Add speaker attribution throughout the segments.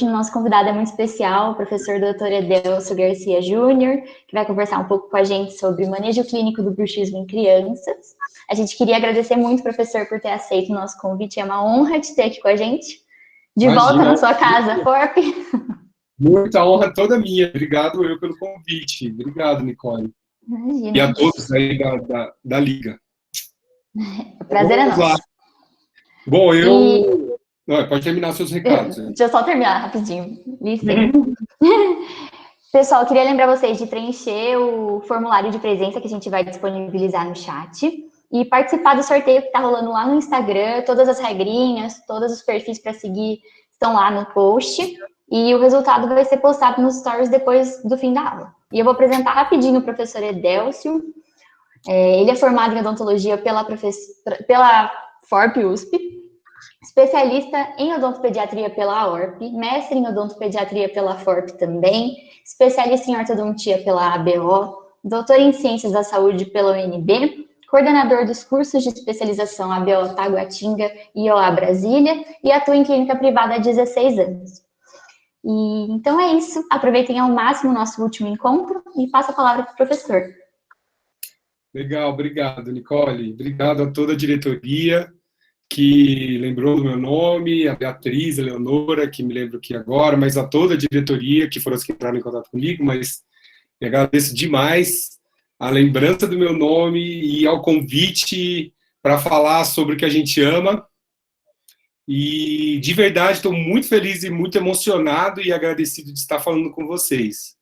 Speaker 1: o nosso convidado é muito especial, o professor Dr. Edelcio Garcia Júnior, que vai conversar um pouco com a gente sobre o manejo clínico do bruxismo em crianças. A gente queria agradecer muito, professor, por ter aceito o nosso convite. É uma honra te ter aqui com a gente. De volta na sua casa, FORP.
Speaker 2: Muita honra toda minha. Obrigado eu pelo convite. Obrigado, Nicole.
Speaker 1: Imagina.
Speaker 2: E a todos aí da Liga.
Speaker 1: O prazer é nosso. Lá.
Speaker 2: Bom, eu... Pode terminar seus recados.
Speaker 1: Deixa eu só terminar rapidinho. Pessoal, eu queria lembrar vocês de preencher o formulário de presença que a gente vai disponibilizar no chat e participar do sorteio que está rolando lá no Instagram. Todas as regrinhas, todos os perfis para seguir estão lá no post e o resultado vai ser postado nos stories depois do fim da aula. E eu vou apresentar rapidinho o professor Edelcio. Ele é formado em odontologia pela FORP USP, especialista em odontopediatria pela AORP, mestre em odontopediatria pela FORP também, especialista em ortodontia pela ABO, doutor em ciências da saúde pela UNB, coordenador dos cursos de especialização ABO Taguatinga e OA Brasília, e atua em clínica privada há 16 anos. E, então é isso, aproveitem ao máximo o nosso último encontro e passo a palavra para o professor.
Speaker 2: Legal, obrigado, Nicole. Obrigado a toda a diretoria que lembrou do meu nome, a Beatriz, a Leonora, que me lembro aqui agora, mas a toda a diretoria, que foram as que entraram em contato comigo, mas me agradeço demais a lembrança do meu nome e ao convite para falar sobre o que a gente ama. E, de verdade, estou muito feliz e muito emocionado e agradecido de estar falando com vocês.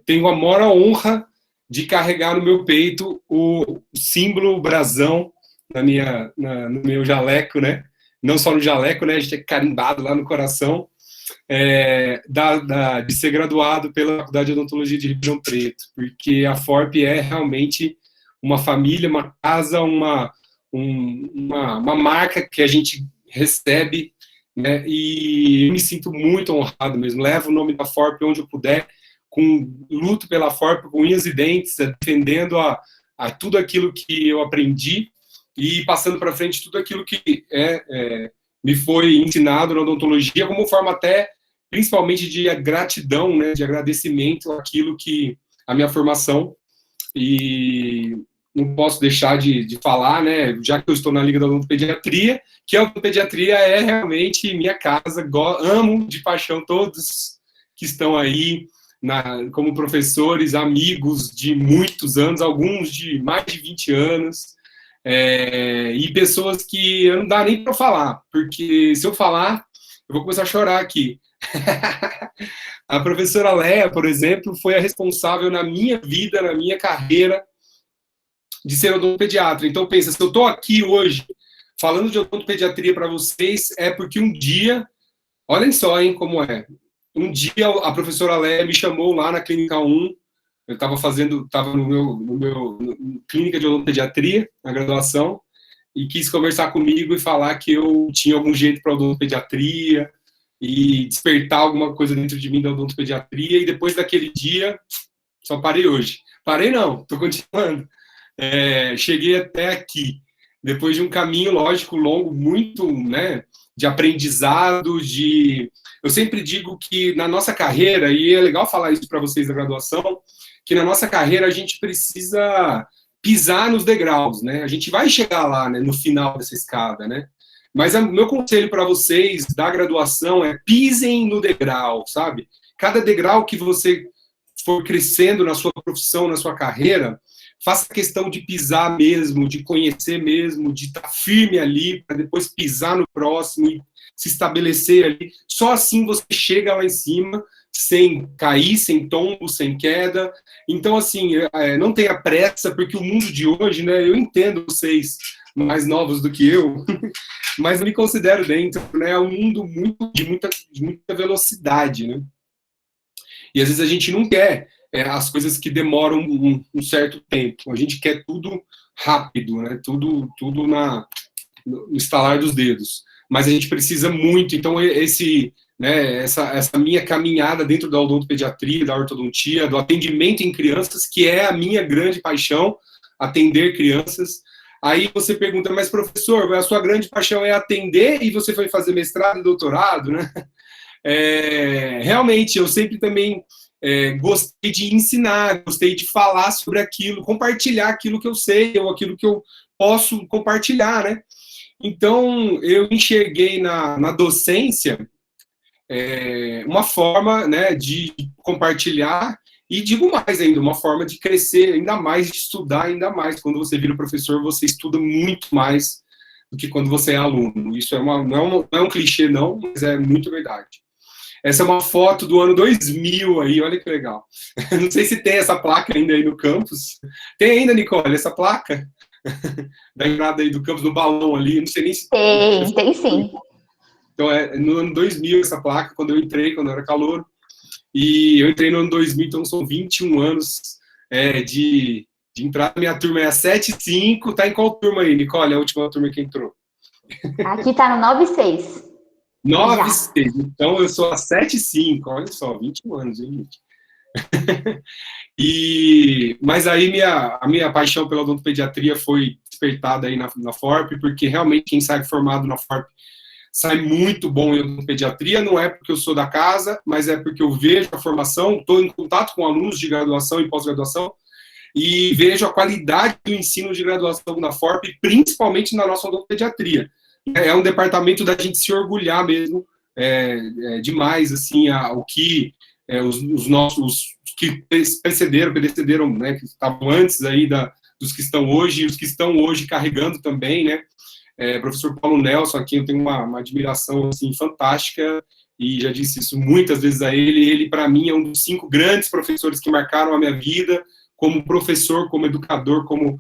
Speaker 2: Tenho a maior honra de carregar no meu peito o símbolo, o brasão, no meu jaleco, né? Não só no jaleco, né? A gente é carimbado lá no coração, de ser graduado pela Faculdade de Odontologia de Ribeirão Preto, porque a FORP é realmente uma família, uma casa, uma marca que a gente recebe, né? E eu me sinto muito honrado mesmo. Levo o nome da FORP onde eu puder, luto pela FORP com unhas e dentes, defendendo a tudo aquilo que eu aprendi e passando para frente tudo aquilo que me foi ensinado na odontologia, como forma até, principalmente, de gratidão, né, de agradecimento àquilo que a minha formação. E não posso deixar de falar, né, já que eu estou na Liga da Odontopediatria, que a odontopediatria é realmente minha casa, amo de paixão todos que estão aí, como professores, amigos de muitos anos, alguns de mais de 20 anos, e pessoas que não dá nem para falar, porque se eu falar, eu vou começar a chorar aqui. A professora Léa, por exemplo, foi a responsável na minha vida, na minha carreira, de ser odontopediatra. Então, pensa, se eu estou aqui hoje falando de odontopediatria para vocês, é porque um dia, olhem só, hein, como é. Um dia a professora Léa me chamou lá na Clínica 1, eu estava no meu clínica de odontopediatria, na graduação, e quis conversar comigo e falar que eu tinha algum jeito para odontopediatria e despertar alguma coisa dentro de mim da odontopediatria, e depois daquele dia, só parei hoje. Parei não, estou continuando. Cheguei até aqui, depois de um caminho, lógico, longo, muito, né, de aprendizado, Eu sempre digo que na nossa carreira, e é legal falar isso para vocês da graduação, que na nossa carreira a gente precisa pisar nos degraus, né? A gente vai chegar lá, né, no final dessa escada, né? Mas o meu conselho para vocês da graduação é pisem no degrau, sabe? Cada degrau que você for crescendo na sua profissão, na sua carreira, faça questão de pisar mesmo, de conhecer mesmo, de estar firme ali, para depois pisar no próximo e se estabelecer ali. Só assim você chega lá em cima, sem cair, sem tombo, sem queda. Então, assim, não tenha pressa, porque o mundo de hoje, né, eu entendo vocês mais novos do que eu, mas eu me considero dentro, né, é um mundo de muita velocidade, né? E às vezes a gente não quer as coisas que demoram um certo tempo. A gente quer tudo rápido, né? Tudo no estalar dos dedos. Mas a gente precisa muito. Então, essa minha caminhada dentro da odontopediatria, da ortodontia, do atendimento em crianças, que é a minha grande paixão, atender crianças. Aí você pergunta, mas professor, a sua grande paixão é atender e você foi fazer mestrado e doutorado, né? realmente, eu sempre também gostei de ensinar, gostei de falar sobre aquilo, compartilhar aquilo que eu sei, ou aquilo que eu posso compartilhar, né? Então, eu enxerguei na docência uma forma, né, de compartilhar, e digo mais ainda, uma forma de crescer ainda mais, de estudar ainda mais. Quando você vira professor, você estuda muito mais do que quando você é aluno. Isso não é um clichê, não, mas é muito verdade. Essa é uma foto do ano 2000 aí, olha que legal. Não sei se tem essa placa ainda aí no campus. Tem ainda, Nicole, essa placa? Da entrada aí do campus, no balão ali, não sei nem se...
Speaker 1: Tem sim.
Speaker 2: Então, no ano 2000 essa placa, quando eu entrei, quando eu era calouro. E eu entrei no ano 2000, então são 21 anos de entrada. Minha turma é a 75. Tá em qual turma aí, Nicole? A última turma que entrou.
Speaker 1: Aqui tá no 96.
Speaker 2: 96. Então eu sou a 75. Olha só, 21 anos, hein, gente? Mas aí a minha paixão pela odontopediatria foi despertada aí na FORP, porque realmente quem sai formado na FORP sai muito bom em odontopediatria. Não é porque eu sou da casa, mas é porque eu vejo a formação, estou em contato com alunos de graduação e pós-graduação, e vejo a qualidade do ensino de graduação na FORP, principalmente na nossa odontopediatria. É um departamento da gente se orgulhar mesmo, demais, assim, o que os nossos que precederam, né, que estavam antes aí dos que estão hoje, e os que estão hoje carregando também, né, professor Paulo Nelson, aqui eu tenho uma admiração, assim, fantástica, e já disse isso muitas vezes a ele para mim é um dos 5 grandes professores que marcaram a minha vida, como professor, como educador, como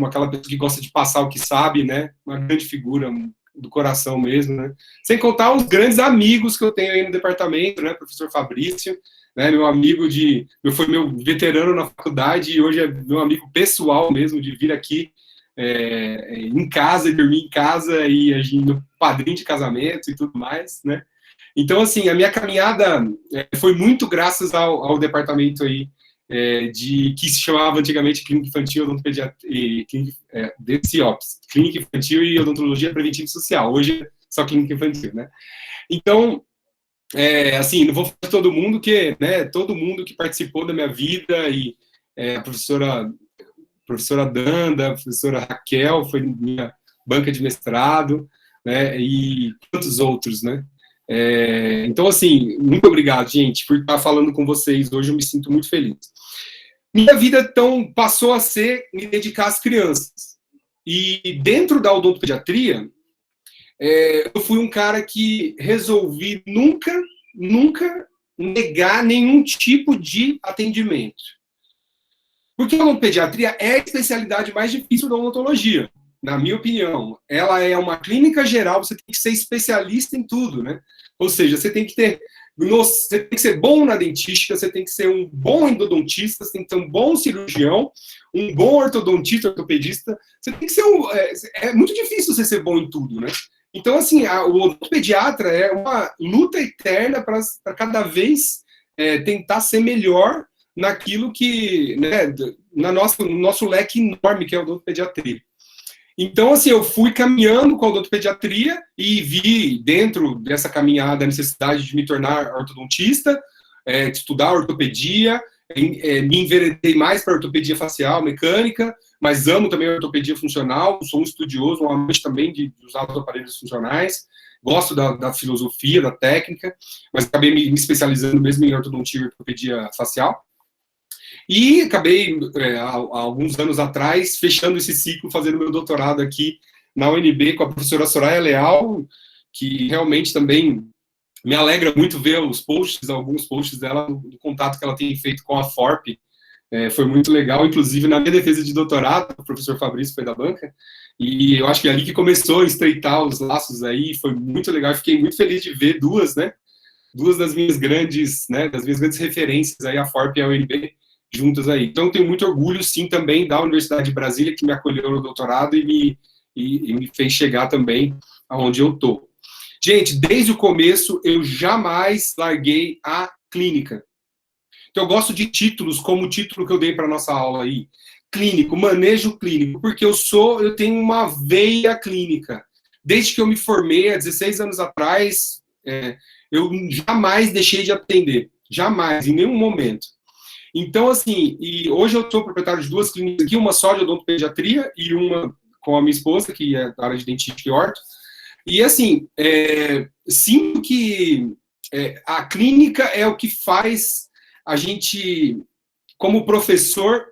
Speaker 2: aquela pessoa que gosta de passar o que sabe, né, uma grande figura do coração mesmo, né, sem contar os grandes amigos que eu tenho aí no departamento, né, professor Fabrício, né, meu amigo foi meu veterano na faculdade, e hoje é meu amigo pessoal mesmo, de vir aqui em casa, dormir em casa, e a gente, meu padrinho de casamento e tudo mais, né. Então, assim, a minha caminhada foi muito graças ao departamento aí, que se chamava antigamente Clínica Infantil, Odontopediatria, DCOPS, Clínica Infantil e Odontologia Preventiva e Social. Hoje é só Clínica Infantil, né. Então, assim, não vou falar de todo mundo, né, todo mundo que participou da minha vida, e a professora Danda, a professora Raquel, foi minha banca de mestrado, né, e tantos outros, né. Então, assim, muito obrigado, gente, por estar falando com vocês hoje, eu me sinto muito feliz. Minha vida, então, passou a ser me dedicar às crianças. E dentro da odontopediatria, eu fui um cara que resolvi nunca negar nenhum tipo de atendimento. Porque a odontopediatria é a especialidade mais difícil da odontologia, na minha opinião. Ela é uma clínica geral, você tem que ser especialista em tudo, né? Ou seja, você tem que ser bom na dentística, você tem que ser um bom endodontista, você tem que ser um bom cirurgião, um bom ortodontista, ortopedista. Você tem que ser é muito difícil você ser bom em tudo, né? Então, assim, o odontopediatra é uma luta eterna para cada vez tentar ser melhor naquilo que, né, no nosso leque enorme que é a odontopediatria. Então, assim, eu fui caminhando com a odontopediatria e vi, dentro dessa caminhada, a necessidade de me tornar ortodontista, de estudar ortopedia, me enveredei mais para ortopedia facial, mecânica, mas amo também a ortopedia funcional, sou um estudioso, um amante também de usar os aparelhos funcionais, gosto da filosofia, da técnica, mas acabei me especializando mesmo em ortodontia e ortopedia facial. E acabei, há alguns anos atrás, fechando esse ciclo, fazendo meu doutorado aqui na UNB com a professora Soraya Leal, que realmente também me alegra muito ver alguns posts dela, do contato que ela tem feito com a FORP. Foi muito legal, inclusive na minha defesa de doutorado, o professor Fabrício foi da banca, e eu acho que é ali que começou a estreitar os laços aí, foi muito legal, fiquei muito feliz de ver duas das minhas grandes referências aí, a FORP e a UNB, juntas aí. Então, eu tenho muito orgulho, sim, também da Universidade de Brasília, que me acolheu no doutorado e me fez chegar também aonde eu estou. Gente, desde o começo, eu jamais larguei a clínica. Então, eu gosto de títulos, como o título que eu dei para a nossa aula aí. Clínico, manejo clínico, porque eu tenho uma veia clínica. Desde que eu me formei, há 16 anos atrás, eu jamais deixei de atender. Jamais, em nenhum momento. Então, assim, e hoje eu sou proprietário de 2 clínicas aqui, uma só de odontopediatria e uma com a minha esposa, que é da área de dentística e orto. E, assim, sinto que a clínica é o que faz a gente, como professor,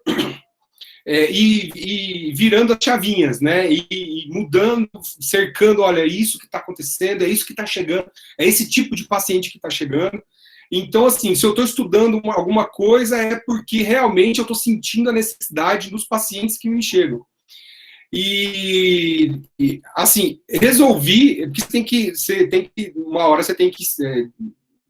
Speaker 2: e virando as chavinhas, né? E mudando, cercando, olha, é isso que está acontecendo, é isso que está chegando, é esse tipo de paciente que está chegando. Então, assim, se eu estou estudando alguma coisa, é porque realmente eu estou sentindo a necessidade dos pacientes que me chegam. Assim, resolvi, porque uma hora você tem que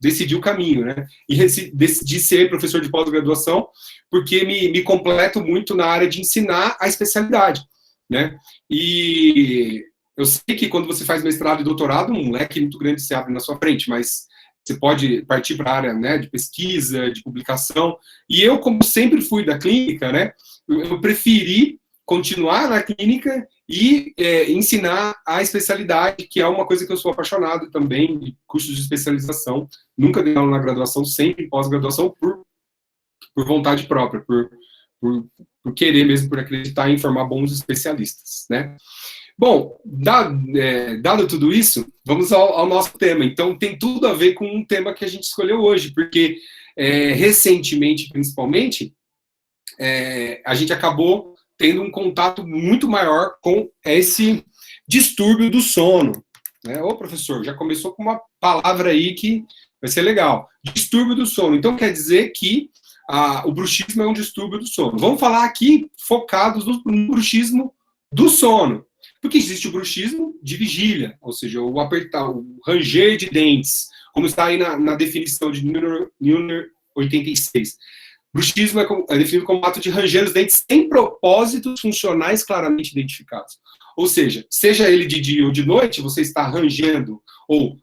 Speaker 2: decidir o caminho, né? E decidi ser professor de pós-graduação, porque me completo muito na área de ensinar a especialidade, né? E eu sei que quando você faz mestrado e doutorado, um leque muito grande se abre na sua frente, mas você pode partir para a área, né, de pesquisa, de publicação. E eu, como sempre fui da clínica, né, eu preferi continuar na clínica e ensinar a especialidade, que é uma coisa que eu sou apaixonado também, de cursos de especialização. Nunca dei aula na graduação, sempre em pós-graduação, por vontade própria, por querer mesmo, por acreditar em formar bons especialistas, né? Bom, dado tudo isso, vamos ao nosso tema. Então, tem tudo a ver com um tema que a gente escolheu hoje, porque recentemente, principalmente, a gente acabou tendo um contato muito maior com esse distúrbio do sono. Né? Ô, professor, já começou com uma palavra aí que vai ser legal. Distúrbio do sono. Então, quer dizer que o bruxismo é um distúrbio do sono. Vamos falar aqui focados no bruxismo do sono. Porque existe o bruxismo de vigília, ou seja, o apertar, o ranger de dentes, como está aí na definição de Neuner 86. Bruxismo é definido como ato de ranger os dentes sem propósitos funcionais claramente identificados. Ou seja ele de dia ou de noite, você está rangendo ou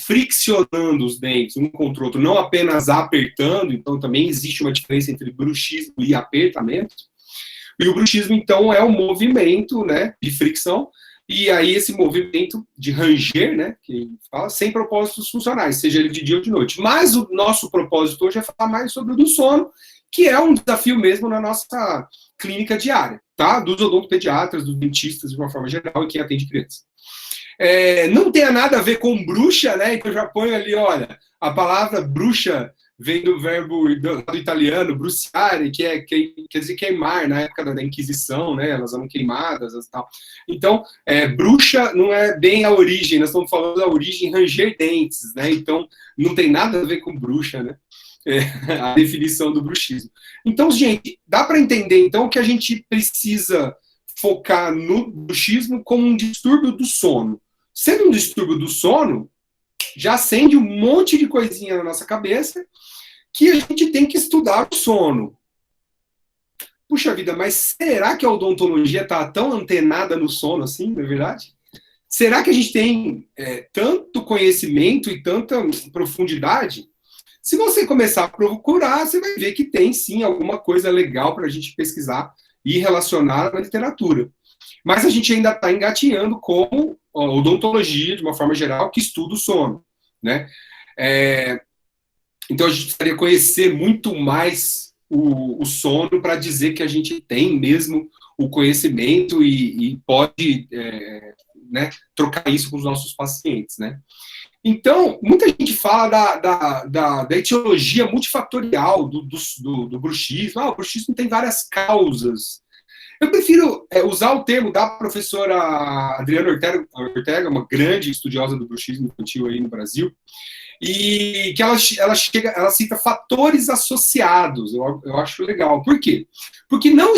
Speaker 2: friccionando os dentes um contra o outro, não apenas apertando, então também existe uma diferença entre bruxismo e apertamento. E o bruxismo, então, é um movimento, né, de fricção, e aí esse movimento de ranger, né, que fala, sem propósitos funcionais, seja ele de dia ou de noite. Mas o nosso propósito hoje é falar mais sobre o do sono, que é um desafio mesmo na nossa clínica diária, tá? Dos odontopediatras, dos dentistas, de uma forma geral, e quem atende crianças. Não tem nada a ver com bruxa, né, então eu já ponho ali, olha, a palavra bruxa vem do verbo do italiano, bruciare, que quer dizer queimar, na época da Inquisição, né, elas eram queimadas e tal. Então, bruxa não é bem a origem, nós estamos falando da origem ranger dentes, né, então não tem nada a ver com bruxa, né, a definição do bruxismo. Então, gente, dá para entender, então, que a gente precisa focar no bruxismo como um distúrbio do sono. Sendo um distúrbio do sono, já acende um monte de coisinha na nossa cabeça que a gente tem que estudar o sono. Puxa vida, mas será que a odontologia está tão antenada no sono assim, não é verdade? Será que a gente tem tanto conhecimento e tanta profundidade? Se você começar a procurar, você vai ver que tem sim alguma coisa legal para a gente pesquisar e relacionar na literatura. Mas a gente ainda está engatinhando com a odontologia, de uma forma geral, que estuda o sono, né? Então a gente precisaria conhecer muito mais o sono para dizer que a gente tem mesmo o conhecimento e pode né, trocar isso com os nossos pacientes, né? Então, muita gente fala da etiologia multifatorial do bruxismo. O bruxismo tem várias causas. Eu prefiro usar o termo da professora Adriana Ortega, uma grande estudiosa do bruxismo infantil aí no Brasil, e que ela cita fatores associados. Eu acho legal. Por quê? Porque não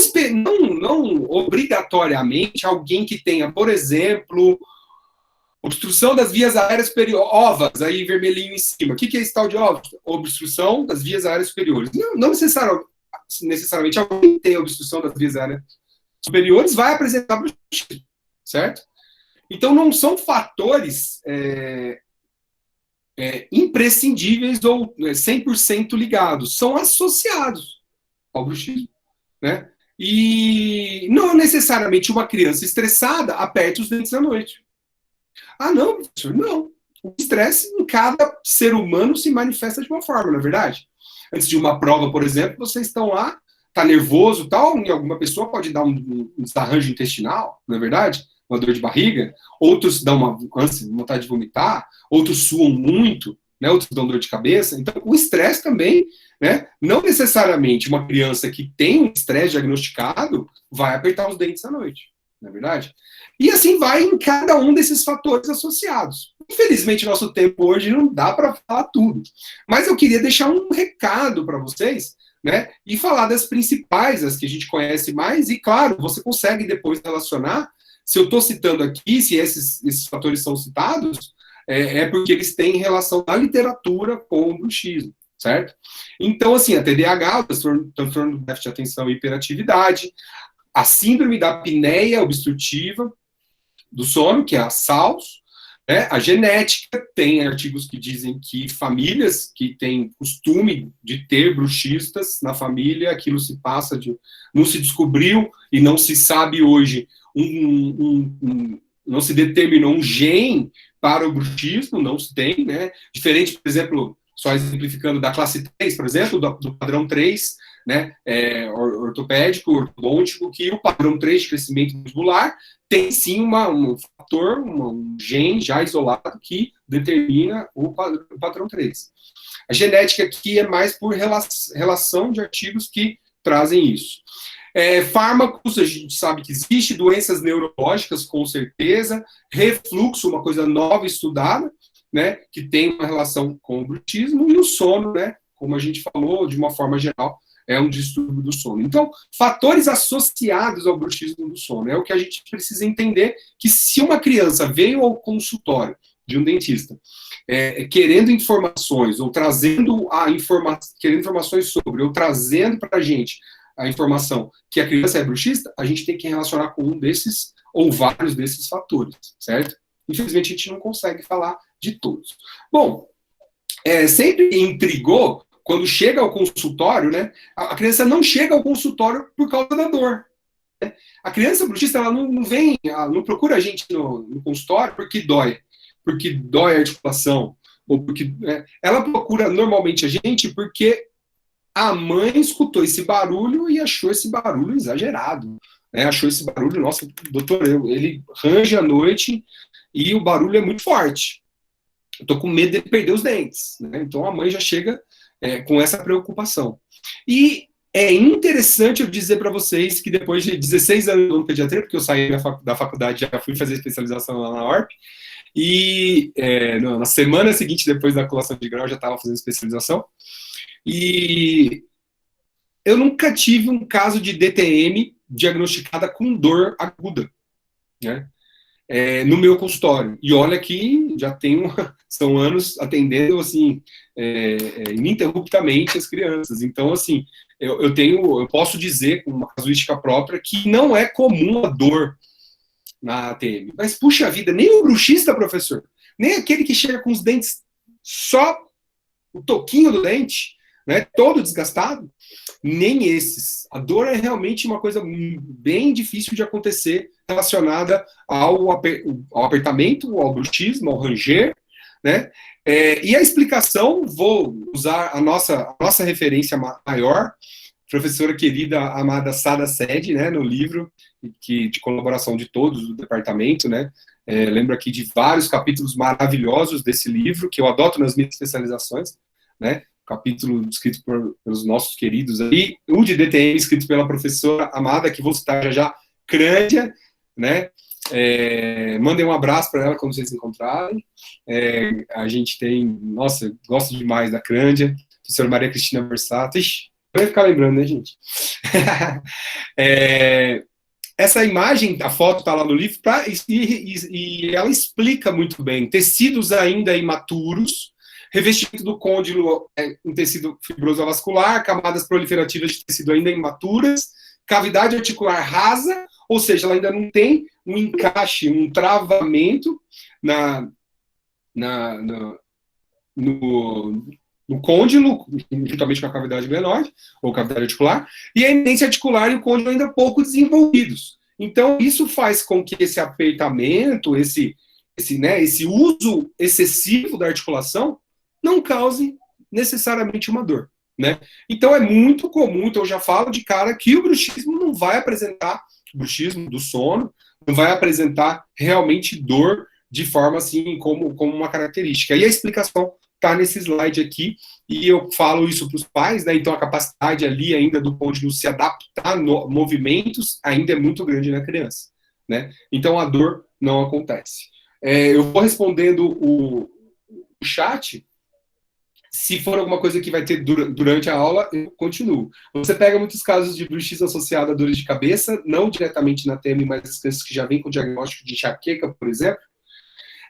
Speaker 2: obrigatoriamente alguém que tenha, por exemplo, obstrução das vias aéreas superiores, ovas, aí vermelhinho em cima. O que é esse tal de ovas? Obstrução das vias aéreas superiores. Não necessariamente alguém que tem obstrução das vias aéreas superiores vai apresentar bruxismo, certo? Então, não são fatores imprescindíveis ou 100% ligados, são associados ao bruxismo, né? E não necessariamente uma criança estressada aperta os dentes à noite. Ah, não, professor, não. O estresse em cada ser humano se manifesta de uma forma, não é verdade? Antes de uma prova, por exemplo, vocês estão lá, tá nervoso e tal, e alguma pessoa pode dar um desarranjo intestinal, não é verdade? Uma dor de barriga, outros dão uma ânsia, vontade de vomitar, outros suam muito, né? Outros dão dor de cabeça. Então, o estresse também, né? Não necessariamente uma criança que tem um estresse diagnosticado vai apertar os dentes à noite, não é verdade? E assim vai em cada um desses fatores associados. Infelizmente, nosso tempo hoje não dá para falar tudo. Mas eu queria deixar um recado para vocês, né? E falar das principais, as que a gente conhece mais. E, claro, você consegue depois relacionar. Se eu estou citando aqui, se esses fatores são citados, é porque eles têm relação na literatura com o bruxismo, certo? Então, assim, a TDAH, o transtorno do déficit de atenção e hiperatividade, a síndrome da apneia obstrutiva do sono, que é a SALS, né? A genética, tem artigos que dizem que famílias que têm costume de ter bruxistas na família, aquilo se passa não se descobriu e não se sabe hoje, não se determinou um gene para o bruxismo, não se tem, né? Diferente, por exemplo, só exemplificando da classe 3, por exemplo, do padrão 3, né, ortopédico, ortodôntico, que o padrão 3 de crescimento muscular tem sim um fator, um gene já isolado que determina o padrão 3. A genética aqui é mais por relação de artigos que trazem isso. Fármacos, a gente sabe que existe, doenças neurológicas, com certeza, refluxo, uma coisa nova estudada, né, que tem uma relação com o bruxismo, e o sono, né, como a gente falou, de uma forma geral, é um distúrbio do sono. Então, fatores associados ao bruxismo do sono, é o que a gente precisa entender, que se uma criança veio ao consultório de um dentista, querendo informações, ou trazendo querendo informações sobre, ou trazendo para a gente a informação que a criança é bruxista, a gente tem que relacionar com um desses, ou vários desses fatores, certo? Infelizmente, a gente não consegue falar de todos. Bom, sempre intrigou, quando chega ao consultório, né, a criança não chega ao consultório por causa da dor. Né? A criança bruxista, ela não procura a gente no consultório porque dói a articulação, ou porque ela procura normalmente a gente porque a mãe escutou esse barulho e achou esse barulho exagerado. Né? Achou esse barulho, nossa, doutor, ele range à noite e o barulho é muito forte. Eu tô com medo de perder os dentes. Né? Então a mãe já chega com essa preocupação. E é interessante eu dizer para vocês que depois de 16 anos de pediatria, porque eu saí da faculdade, já fui fazer especialização lá na URP, e na semana seguinte, depois da colação de grau, eu já estava fazendo especialização, e eu nunca tive um caso de DTM diagnosticada com dor aguda, né? No meu consultório. E olha que já são anos atendendo, assim, ininterruptamente as crianças. Então, assim, eu posso dizer, com uma casuística própria, que não é comum a dor na ATM. Mas, puxa vida, nem o bruxista, professor, nem aquele que chega com os dentes só o toquinho do dente, né, todo desgastado, nem esses. A dor é realmente uma coisa bem difícil de acontecer relacionada ao apertamento, ao bruxismo, ao ranger, né? E a explicação, vou usar a nossa referência maior, professora querida, amada Sada Sede, né, no livro de colaboração de todos do departamento, né? Lembro aqui de vários capítulos maravilhosos desse livro, que eu adoto nas minhas especializações, né? Capítulo escrito pelos nossos queridos aí, o de DTM escrito pela professora amada, que vou citar já, Crândia, né? Mandem um abraço para ela quando vocês se encontrarem. A gente tem, nossa, gosto demais da Crândia, professora Maria Cristina Versato. Ixi, vai ficar lembrando, né, gente? Essa imagem, a foto está lá no livro, e ela explica muito bem. Tecidos ainda imaturos, revestimento do côndilo em tecido fibroso vascular, camadas proliferativas de tecido ainda imaturas, cavidade articular rasa, ou seja, ela ainda não tem um encaixe, um travamento no côndilo, juntamente com a cavidade glenoide, ou cavidade articular, e a eminência articular e o côndilo ainda pouco desenvolvidos. Então, isso faz com que esse apertamento, esse uso excessivo da articulação não cause necessariamente uma dor, né? Então é muito comum, então eu já falo de cara que o bruxismo não vai apresentar, o bruxismo do sono, não vai apresentar realmente dor de forma assim como uma característica. E a explicação está nesse slide aqui, e eu falo isso para os pais, né? Então a capacidade ali ainda do cônjuge se adaptar a movimentos ainda é muito grande na criança, né? Então a dor não acontece. Eu vou respondendo o chat. Se for alguma coisa que vai ter durante a aula, eu continuo. Você pega muitos casos de bruxismo associado a dores de cabeça, não diretamente na TM, mas as crianças que já vêm com diagnóstico de enxaqueca, por exemplo.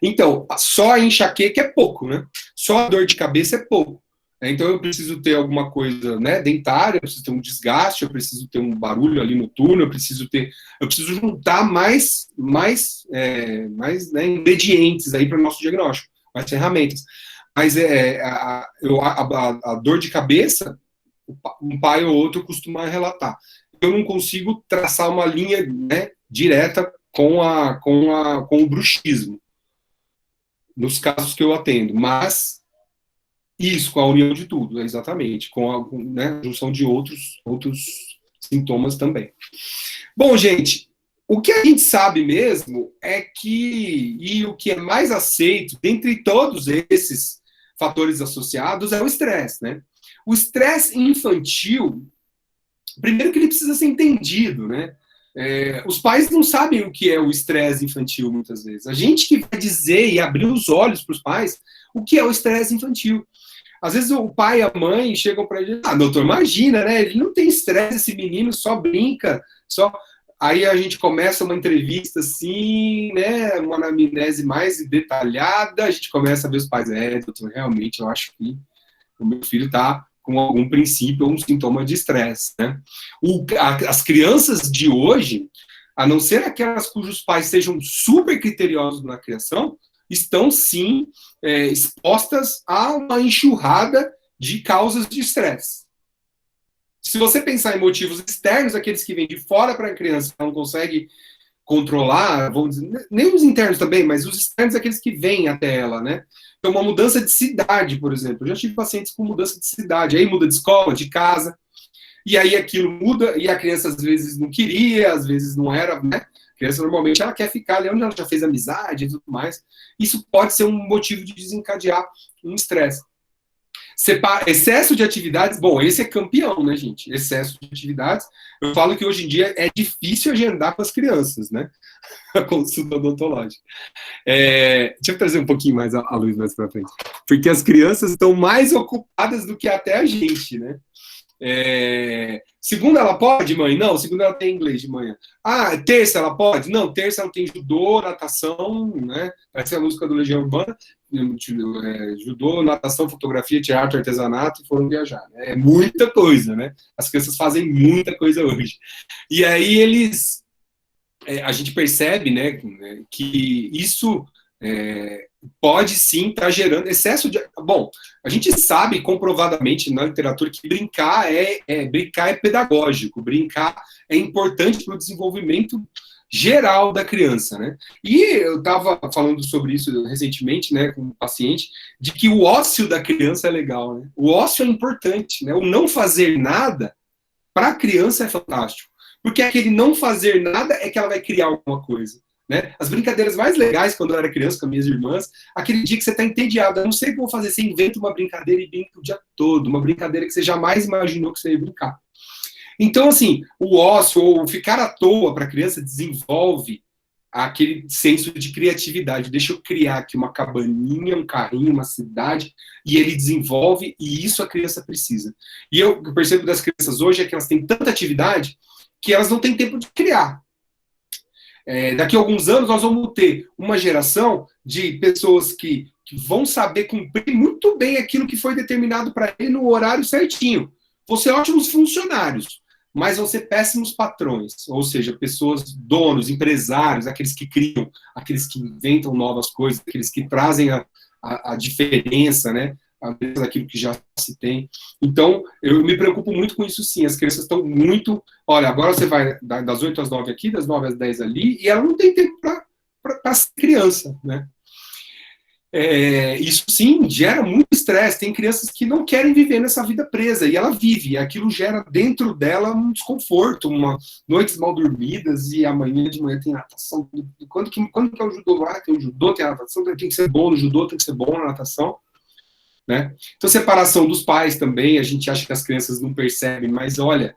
Speaker 2: Então, só a enxaqueca é pouco, né? Só a dor de cabeça é pouco. Então, eu preciso ter alguma coisa, né, dentária, eu preciso ter um desgaste, eu preciso ter um barulho ali no túnel, eu preciso juntar mais né, ingredientes aí para o nosso diagnóstico, mais ferramentas. Mas a dor de cabeça, um pai ou outro costuma relatar. Eu não consigo traçar uma linha, né, direta com o bruxismo, nos casos que eu atendo, mas isso, com a união de tudo, exatamente, com a, né, junção de outros sintomas também. Bom, gente, o que a gente sabe mesmo é que, e o que é mais aceito, dentre todos esses fatores associados, é o estresse, né? O estresse infantil, primeiro que ele precisa ser entendido, né? Os pais não sabem o que é o estresse infantil, muitas vezes. A gente que vai dizer e abrir os olhos para os pais o que é o estresse infantil. Às vezes o pai e a mãe chegam para ele, doutor, imagina, né? Ele não tem estresse, esse menino só brinca, só... Aí a gente começa uma entrevista assim, né, uma anamnese mais detalhada, a gente começa a ver os pais, doutor, realmente eu acho que o meu filho está com algum princípio ou um sintoma de estresse, né? As crianças de hoje, a não ser aquelas cujos pais sejam super criteriosos na criação, estão sim expostas a uma enxurrada de causas de estresse. Se você pensar em motivos externos, aqueles que vêm de fora para a criança, não consegue controlar, vamos dizer, nem os internos também, mas os externos, aqueles que vêm até ela, né? Então, uma mudança de cidade, por exemplo. Eu já tive pacientes com mudança de cidade, aí muda de escola, de casa, e aí aquilo muda, e a criança às vezes não queria, às vezes não era, né? A criança normalmente ela quer ficar ali onde ela já fez amizade e tudo mais. Isso pode ser um motivo de desencadear um estresse. Excesso de atividades, bom, esse é campeão, né, gente? Excesso de atividades. Eu falo que hoje em dia é difícil agendar com as crianças, né? A consulta odontológica. Deixa eu trazer um pouquinho mais a luz mais para frente. Porque as crianças estão mais ocupadas do que até a gente, né? Segunda ela pode, mãe? Não, segunda ela tem inglês de manhã. Terça ela pode? Não, terça ela tem judô, natação, né? Essa é a música do Legião Urbana. Judô, natação, fotografia, teatro, artesanato e foram viajar. Né? É muita coisa, né? As crianças fazem muita coisa hoje. E aí a gente percebe, né, que isso pode sim estar gerando excesso de... Bom, a gente sabe comprovadamente na literatura que brincar é pedagógico, brincar é importante para o desenvolvimento geral da criança, né? E eu estava falando sobre isso recentemente, né, com um paciente, de que o ócio da criança é legal, né? O ócio é importante, né? O não fazer nada, para a criança é fantástico. Porque aquele não fazer nada é que ela vai criar alguma coisa, né? As brincadeiras mais legais, quando eu era criança com minhas irmãs, aquele dia que você está entediado, eu não sei o que vou fazer, você inventa uma brincadeira e brinca o dia todo, uma brincadeira que você jamais imaginou que você ia brincar. Então, assim, o ócio ou ficar à toa para a criança desenvolve aquele senso de criatividade. Deixa eu criar aqui uma cabaninha, um carrinho, uma cidade, e ele desenvolve, e isso a criança precisa. E eu percebo das crianças hoje é que elas têm tanta atividade que elas não têm tempo de criar. Daqui a alguns anos nós vamos ter uma geração de pessoas que vão saber cumprir muito bem aquilo que foi determinado para ele no horário certinho. Vão ser ótimos funcionários, mas vão ser péssimos patrões, ou seja, pessoas, donos, empresários, aqueles que criam, aqueles que inventam novas coisas, aqueles que trazem a diferença, né, daquilo que já se tem. Então, eu me preocupo muito com isso sim, as crianças estão muito... Olha, agora você vai das 8 às 9 aqui, das 9 às 10 ali, e ela não tem tempo para para ser criança, né? Isso sim gera muito estresse. Tem crianças que não querem viver nessa vida presa e ela vive, e aquilo gera dentro dela um desconforto, noites mal dormidas, e amanhã de manhã tem natação. Quando que é o judô lá? Tem o judô, tem a natação, tem que ser bom no judô, tem que ser bom na natação, né? Então, separação dos pais também, a gente acha que as crianças não percebem, mas olha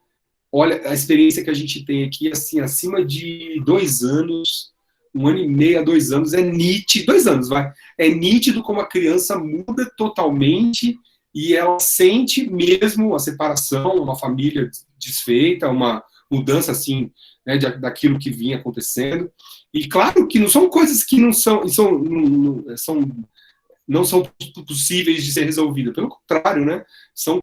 Speaker 2: a experiência que a gente tem aqui, assim, acima de 2 anos, 1 ano e meio a 2 anos, é nítido, 2 anos, vai, é nítido como a criança muda totalmente e ela sente mesmo a separação, uma família desfeita, uma mudança, assim, né, daquilo que vinha acontecendo. E claro que não são coisas que não são possíveis de ser resolvidas, pelo contrário, né, são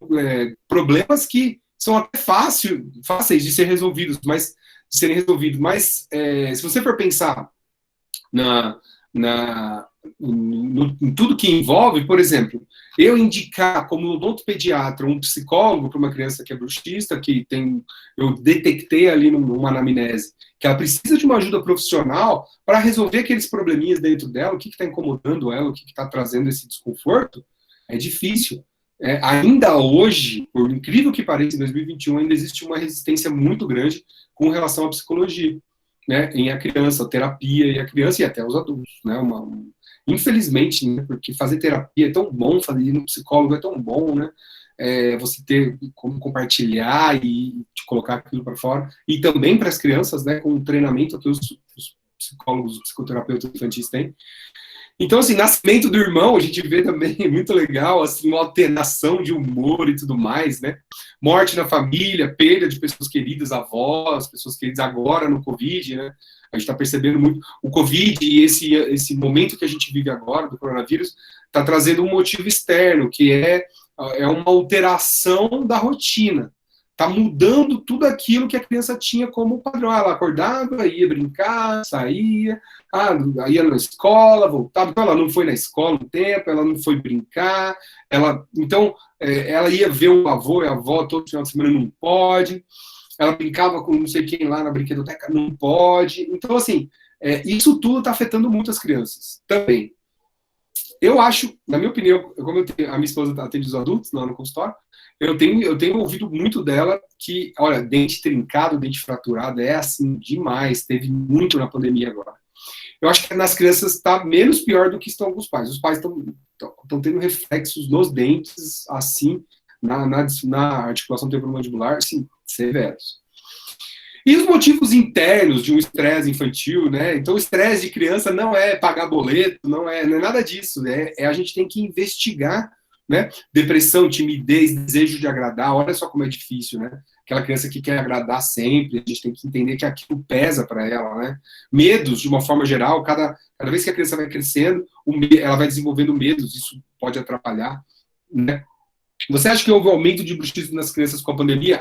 Speaker 2: problemas que são até fáceis de ser resolvidos, mas se você for pensar em tudo que envolve, por exemplo, eu indicar como odontopediatra um psicólogo para uma criança que é bruxista, eu detectei ali numa anamnese que ela precisa de uma ajuda profissional para resolver aqueles probleminhas dentro dela, o que está incomodando ela, o que está trazendo esse desconforto, é difícil. Ainda hoje, por incrível que pareça, em 2021, ainda existe uma resistência muito grande com relação à psicologia, né, em a criança, a terapia e a criança e até os adultos, né, infelizmente, né, porque fazer terapia é tão bom, ir no psicólogo é tão bom, né, você ter como compartilhar e colocar aquilo para fora, e também para as crianças, né, com o treinamento que os psicólogos, os psicoterapeutas infantis têm. Então, assim, nascimento do irmão, a gente vê também, muito legal, assim, uma alternação de humor e tudo mais, né? Morte na família, perda de pessoas queridas, avós, pessoas queridas agora no Covid, né? A gente está percebendo muito. O Covid e esse momento que a gente vive agora, do coronavírus, está trazendo um motivo externo, que é uma alteração da rotina. Está mudando tudo aquilo que a criança tinha como padrão. Ela acordava, ia brincar, saía, ia na escola, voltava. Então, ela não foi na escola um tempo, ela não foi brincar. Então, ela ia ver o avô e a avó todo final de semana, não pode. Ela brincava com não sei quem lá na brinquedoteca, não pode. Então, assim, isso tudo está afetando muito as crianças também. Eu acho, na minha opinião, como a minha esposa atende os adultos lá no consultório, eu tenho ouvido muito dela que, olha, dente trincado, dente fraturado, é assim demais, teve muito na pandemia agora. Eu acho que nas crianças está menos pior do que estão com os pais. Os pais estão tendo reflexos nos dentes, assim, na articulação temporomandibular, assim, severos. E os motivos internos de um estresse infantil, né? Então, o estresse de criança não é pagar boleto, não é nada disso, né? A gente tem que investigar, né? Depressão, timidez, desejo de agradar, olha só como é difícil, né? Aquela criança que quer agradar sempre, a gente tem que entender que aquilo pesa para ela, né? Medos, de uma forma geral, cada vez que a criança vai crescendo, ela vai desenvolvendo medos, isso pode atrapalhar, né? Você acha que houve aumento de bruxismo nas crianças com a pandemia?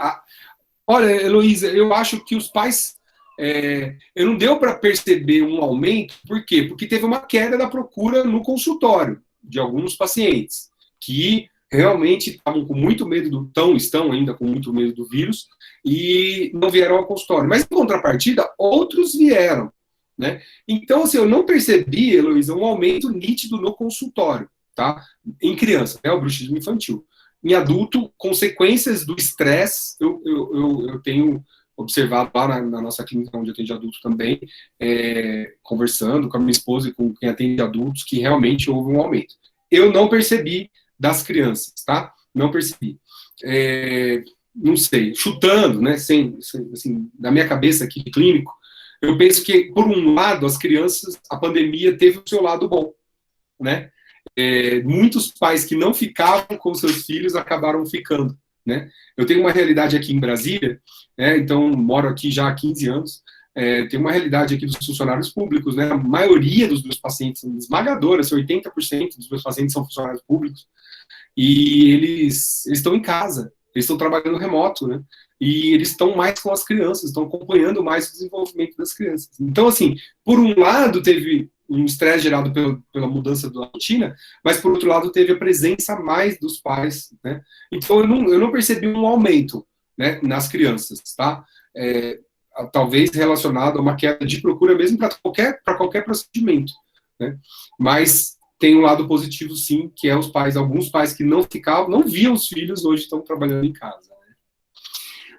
Speaker 2: Olha, Heloísa, eu acho que os pais... eu não deu para perceber um aumento, por quê? Porque teve uma queda da procura no consultório de alguns pacientes, que realmente estavam com muito medo estão ainda com muito medo do vírus, e não vieram ao consultório. Mas, em contrapartida, outros vieram, né? Então, assim, eu não percebi, Heloísa, um aumento nítido no consultório, tá? Em criança, o bruxismo infantil. Em adulto, consequências do estresse, eu tenho observado lá na nossa clínica, onde eu atendo adulto também, conversando com a minha esposa e com quem atende adultos, que realmente houve um aumento. Eu não percebi das crianças, tá? Não percebi. Não sei, chutando, né, assim, da minha cabeça aqui, clínico, eu penso que, por um lado, as crianças, a pandemia teve o seu lado bom, né? Muitos pais que não ficavam com seus filhos acabaram ficando, né? Eu tenho uma realidade aqui em Brasília, então moro aqui já há 15 anos, tem uma realidade aqui dos funcionários públicos, né? A maioria dos meus pacientes, esmagadora, 80% dos meus pacientes são funcionários públicos, e eles estão em casa, eles estão trabalhando remoto, né? E eles estão mais com as crianças, estão acompanhando mais o desenvolvimento das crianças. Então, assim, por um lado teve um estresse gerado pela mudança da rotina, mas por outro lado teve a presença mais dos pais, né? Então eu não percebi um aumento, né, nas crianças, tá? talvez relacionado a uma queda de procura mesmo para qualquer procedimento, né? Mas tem um lado positivo, sim, que é alguns pais que não viam os filhos, hoje estão trabalhando em casa. Né?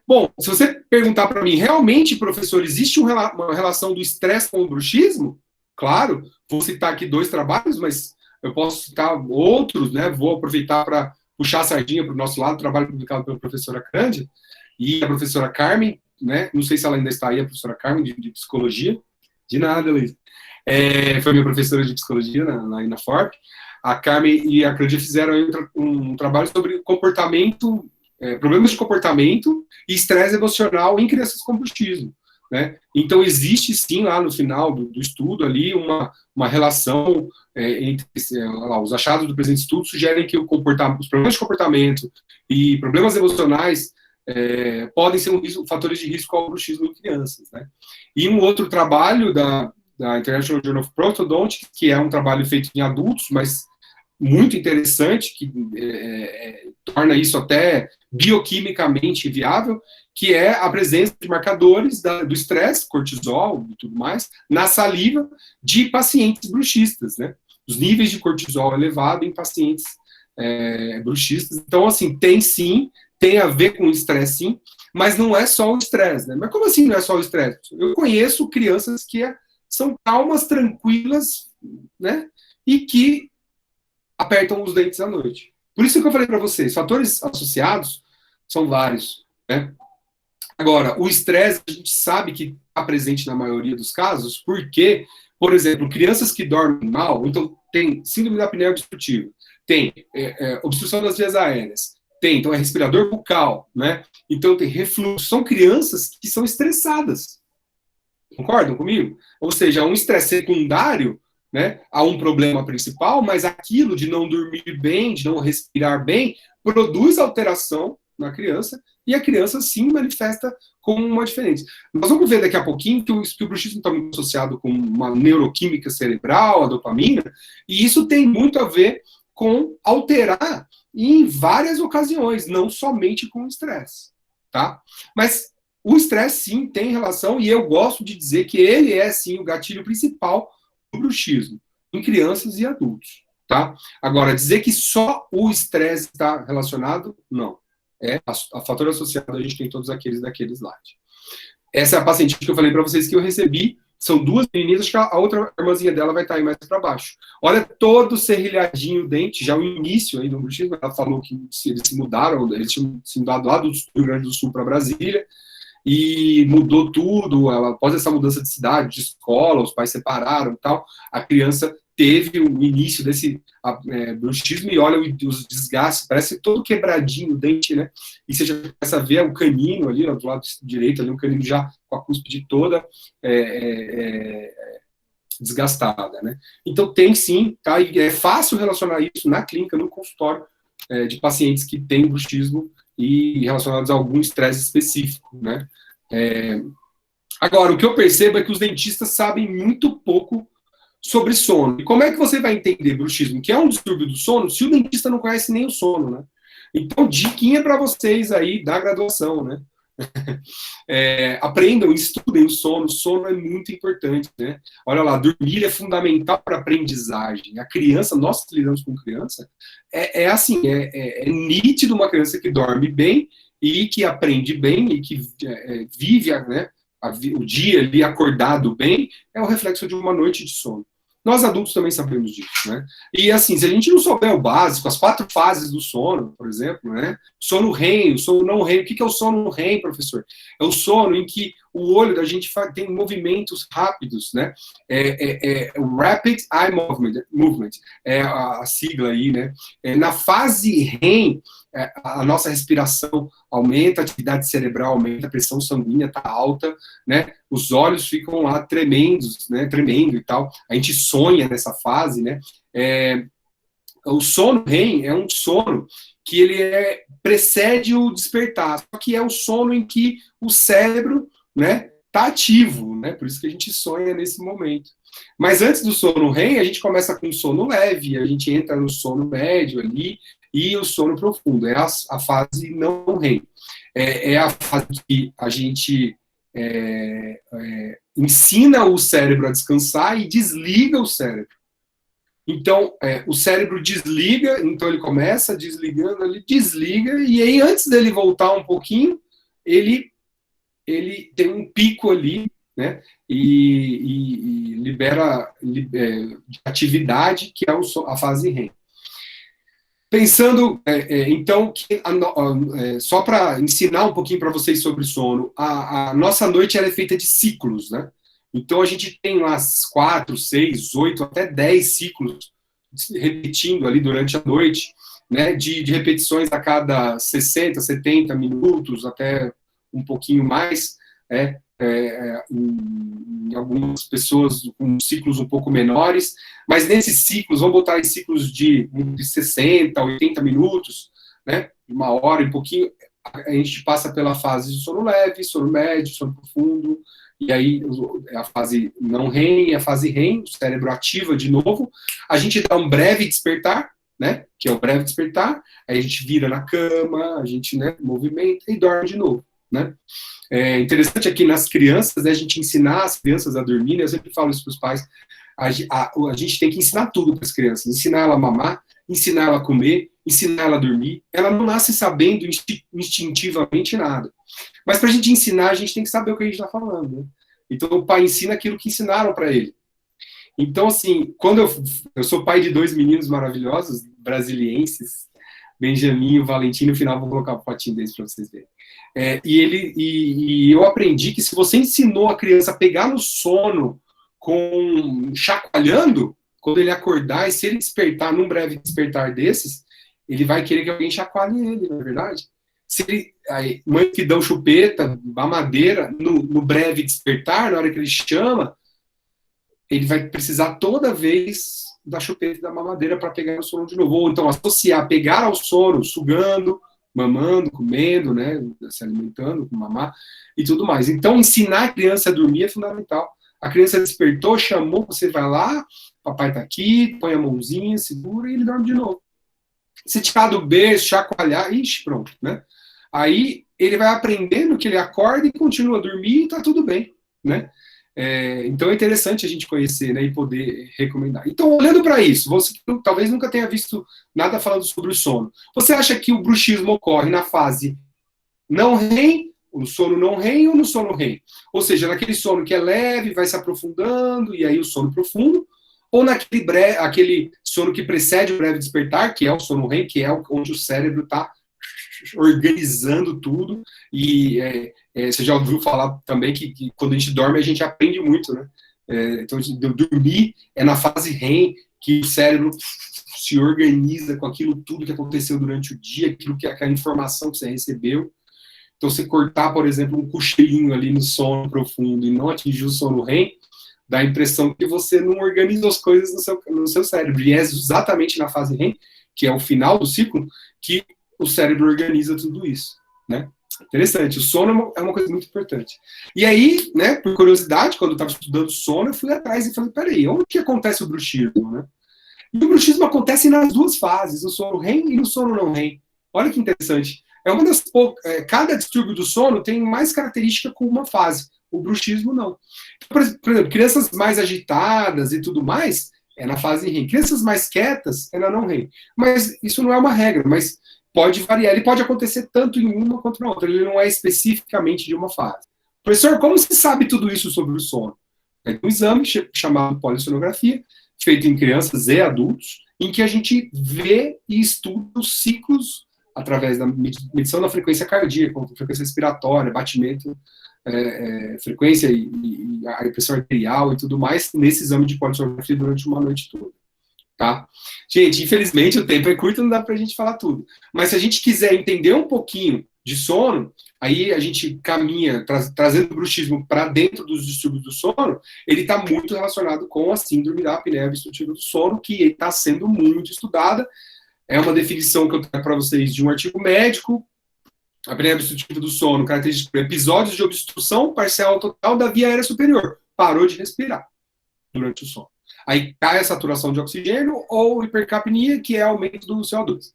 Speaker 2: Bom, se você perguntar para mim, realmente, professor, existe uma relação do estresse com o bruxismo? Claro, vou citar aqui 2 trabalhos, mas eu posso citar outros, né? Vou aproveitar para puxar a sardinha para o nosso lado, trabalho publicado pela professora Cândia e a professora Carmen, né? Não sei se ela ainda está aí, a professora Carmen, de psicologia. De nada, Luiz. Foi minha professora de psicologia na FORP. A Carmen e a Cândia fizeram aí um trabalho sobre comportamento, problemas de comportamento e estresse emocional em crianças com bruxismo. Né? Então, existe sim, lá no final do estudo, ali uma relação entre os achados do presente estudo sugerem que os problemas de comportamento e problemas emocionais podem ser fatores de risco ao bruxismo em crianças. Né? E um outro trabalho da International Journal of Prosthodontics, que é um trabalho feito em adultos, mas muito interessante, que torna isso até bioquimicamente viável, que é a presença de marcadores do estresse, cortisol e tudo mais, na saliva de pacientes bruxistas, né? Os níveis de cortisol elevado em pacientes bruxistas. Então, assim, tem a ver com o estresse, sim, mas não é só o estresse, né? Mas como assim não é só o estresse? Eu conheço crianças que são calmas, tranquilas, né? E que apertam os dentes à noite. Por isso que eu falei para vocês, fatores associados são vários, né? Agora, o estresse, a gente sabe que está presente na maioria dos casos, porque, por exemplo, crianças que dormem mal, então tem síndrome da apneia obstrutiva, tem obstrução das vias aéreas, então respirador bucal, né? Então tem refluxo, são crianças que são estressadas. Concordam comigo? Ou seja, um estresse secundário, né, a um problema principal, mas aquilo de não dormir bem, de não respirar bem, produz alteração na criança, e a criança sim manifesta como uma diferença. Nós vamos ver daqui a pouquinho que o bruxismo está muito associado com uma neuroquímica cerebral, a dopamina, e isso tem muito a ver com alterar em várias ocasiões, não somente com o estresse, tá? Mas o estresse sim tem relação, e eu gosto de dizer que ele é sim o gatilho principal do bruxismo, em crianças e adultos, tá? Agora, dizer que só o estresse está relacionado, não. A fator associado, a gente tem todos aqueles daqueles lá. Essa é a paciente que eu falei para vocês que eu recebi, são 2 meninas, acho que a outra irmãzinha dela vai estar aí mais para baixo. Olha todo serrilhadinho o dente, já o início aí do bruxismo, ela falou que eles se mudaram, eles tinham se mudado lá do Rio Grande do Sul para Brasília, e mudou tudo, após essa mudança de cidade, de escola, os pais separaram e tal, a criança teve o início desse bruxismo, e olha os desgastes, parece todo quebradinho o dente, né? E você já começa a ver o canino ali, do lado direito, ali, o canino já com a cúspide toda desgastada, né? Então tem sim, tá? E é fácil relacionar isso na clínica, no consultório, de pacientes que têm bruxismo e relacionados a algum estresse específico, né? Agora, o que eu percebo é que os dentistas sabem muito pouco sobre sono. E como é que você vai entender bruxismo, que é um distúrbio do sono, se o dentista não conhece nem o sono, né? Então, diquinha para vocês aí da graduação, né? Aprendam, estudem o sono é muito importante, né? Olha lá, dormir é fundamental para a aprendizagem. A criança, nós que lidamos com criança, é nítido uma criança que dorme bem e que aprende bem e que vive, né, o dia ali acordado bem, é o reflexo de uma noite de sono. Nós adultos também sabemos disso, né? E assim, se a gente não souber o básico, as 4 fases do sono, por exemplo, né? Sono REM, sono não REM. O que é o sono REM, professor? É o sono em que o olho da gente tem movimentos rápidos, né? O Rapid Eye Movement, é a sigla aí, né? Na fase REM, a nossa respiração aumenta, a atividade cerebral aumenta, a pressão sanguínea está alta, né? Os olhos ficam lá tremendos, né? Tremendo e tal. A gente sonha nessa fase, né? O sono REM é um sono que ele precede o despertar, só que é o sono em que o cérebro, né, tá ativo, né? Por isso que a gente sonha nesse momento. Mas antes do sono REM, a gente começa com sono leve, a gente entra no sono médio ali, e o sono profundo, é a fase não REM. É a fase que a gente ensina o cérebro a descansar e desliga o cérebro. Então, o cérebro desliga, então ele começa desligando, ele desliga, e aí antes dele voltar um pouquinho, ele tem um pico ali, né, e libera atividade, que é a fase REM. Pensando, então, só para ensinar um pouquinho para vocês sobre sono, a nossa noite ela é feita de ciclos, né? Então, a gente tem lá 4, 6, 8, até 10 ciclos repetindo ali durante a noite, né? De repetições a cada 60, 70 minutos, até um pouquinho mais, em algumas pessoas com ciclos um pouco menores, mas nesses ciclos, vamos botar em ciclos de 60, 80 minutos, né, uma hora e um pouquinho, a gente passa pela fase de sono leve, sono médio, sono profundo, e aí a fase não REM, a fase REM, o cérebro ativa de novo, a gente dá um breve despertar, né, que é o breve despertar, aí a gente vira na cama, a gente, né, movimenta e dorme de novo, né. É interessante aqui nas crianças, né, a gente ensinar as crianças a dormir, né, eu sempre falo isso para os pais, a gente tem que ensinar tudo para as crianças, ensinar ela a mamar, ensinar ela a comer, ensinar ela a dormir, ela não nasce sabendo instintivamente nada, mas para a gente ensinar, a gente tem que saber o que a gente está falando, né? Então o pai ensina aquilo que ensinaram para ele. Então, assim, quando eu sou pai de 2 meninos maravilhosos, brasilienses, Benjamin e o Valentim, no final vou colocar um fotinho deles para vocês verem. E eu aprendi que se você ensinou a criança a pegar no sono chacoalhando, quando ele acordar, e se ele despertar num breve despertar desses, ele vai querer que alguém chacoalhe ele, não é verdade? Se ele, mãe que dão chupeta, mamadeira, no breve despertar, na hora que ele chama, ele vai precisar toda vez da chupeta e da mamadeira para pegar o sono de novo. Ou então associar, pegar ao sono, sugando, mamando, comendo, né, se alimentando com mamar e tudo mais. Então, ensinar a criança a dormir é fundamental. A criança despertou, chamou, você vai lá, papai tá aqui, põe a mãozinha, segura e ele dorme de novo. Se tirar do berço, chacoalhar, ixi, pronto, né? Aí ele vai aprendendo que ele acorda e continua a dormir e tá tudo bem, né? Então é interessante a gente conhecer, né, e poder recomendar. Então, olhando para isso, você talvez nunca tenha visto nada falando sobre o sono. Você acha que o bruxismo ocorre na fase não REM, no sono não REM ou no sono REM? Ou seja, naquele sono que é leve, vai se aprofundando, e aí o sono profundo, ou aquele sono que precede o breve despertar, que é o sono REM, que é onde o cérebro está organizando tudo, e você já ouviu falar também que quando a gente dorme, a gente aprende muito, né? Então, dormir é na fase REM, que o cérebro se organiza com aquilo tudo que aconteceu durante o dia, aquela informação que você recebeu. Então, você cortar, por exemplo, um cochilinho ali no sono profundo e não atingir o sono REM, dá a impressão que você não organiza as coisas no seu cérebro. E é exatamente na fase REM, que é o final do ciclo, que o cérebro organiza tudo isso, né? Interessante. O sono é uma coisa muito importante. E aí, né, por curiosidade, quando eu estava estudando sono, eu fui atrás e falei, peraí, onde que acontece o bruxismo, né? E o bruxismo acontece nas duas fases, no sono REM e no sono não REM. Olha que interessante. É uma das cada distúrbio do sono tem mais característica com uma fase. O bruxismo não. Por exemplo, crianças mais agitadas e tudo mais, é na fase REM. Crianças mais quietas, é na não REM. Mas isso não é uma regra, mas pode variar. Ele pode acontecer tanto em uma quanto na outra. Ele não é especificamente de uma fase. Professor, como se sabe tudo isso sobre o sono? É um exame chamado polissonografia, feito em crianças e adultos, em que a gente vê e estuda os ciclos através da medição da frequência cardíaca, frequência respiratória, batimento, frequência e a pressão arterial e tudo mais, nesse exame de polissonografia durante uma noite toda. Tá? Gente, infelizmente o tempo é curto, não dá pra gente falar tudo. Mas se a gente quiser entender um pouquinho de sono, aí a gente caminha, trazendo o bruxismo para dentro dos distúrbios do sono, ele está muito relacionado com a síndrome da apneia obstrutiva do sono, que está sendo muito estudada. É uma definição que eu trago para vocês de um artigo médico. A apneia obstrutiva do sono, característica por episódios de obstrução parcial ou total da via aérea superior. Parou de respirar durante o sono. Aí cai a saturação de oxigênio ou hipercapnia, que é aumento do CO2.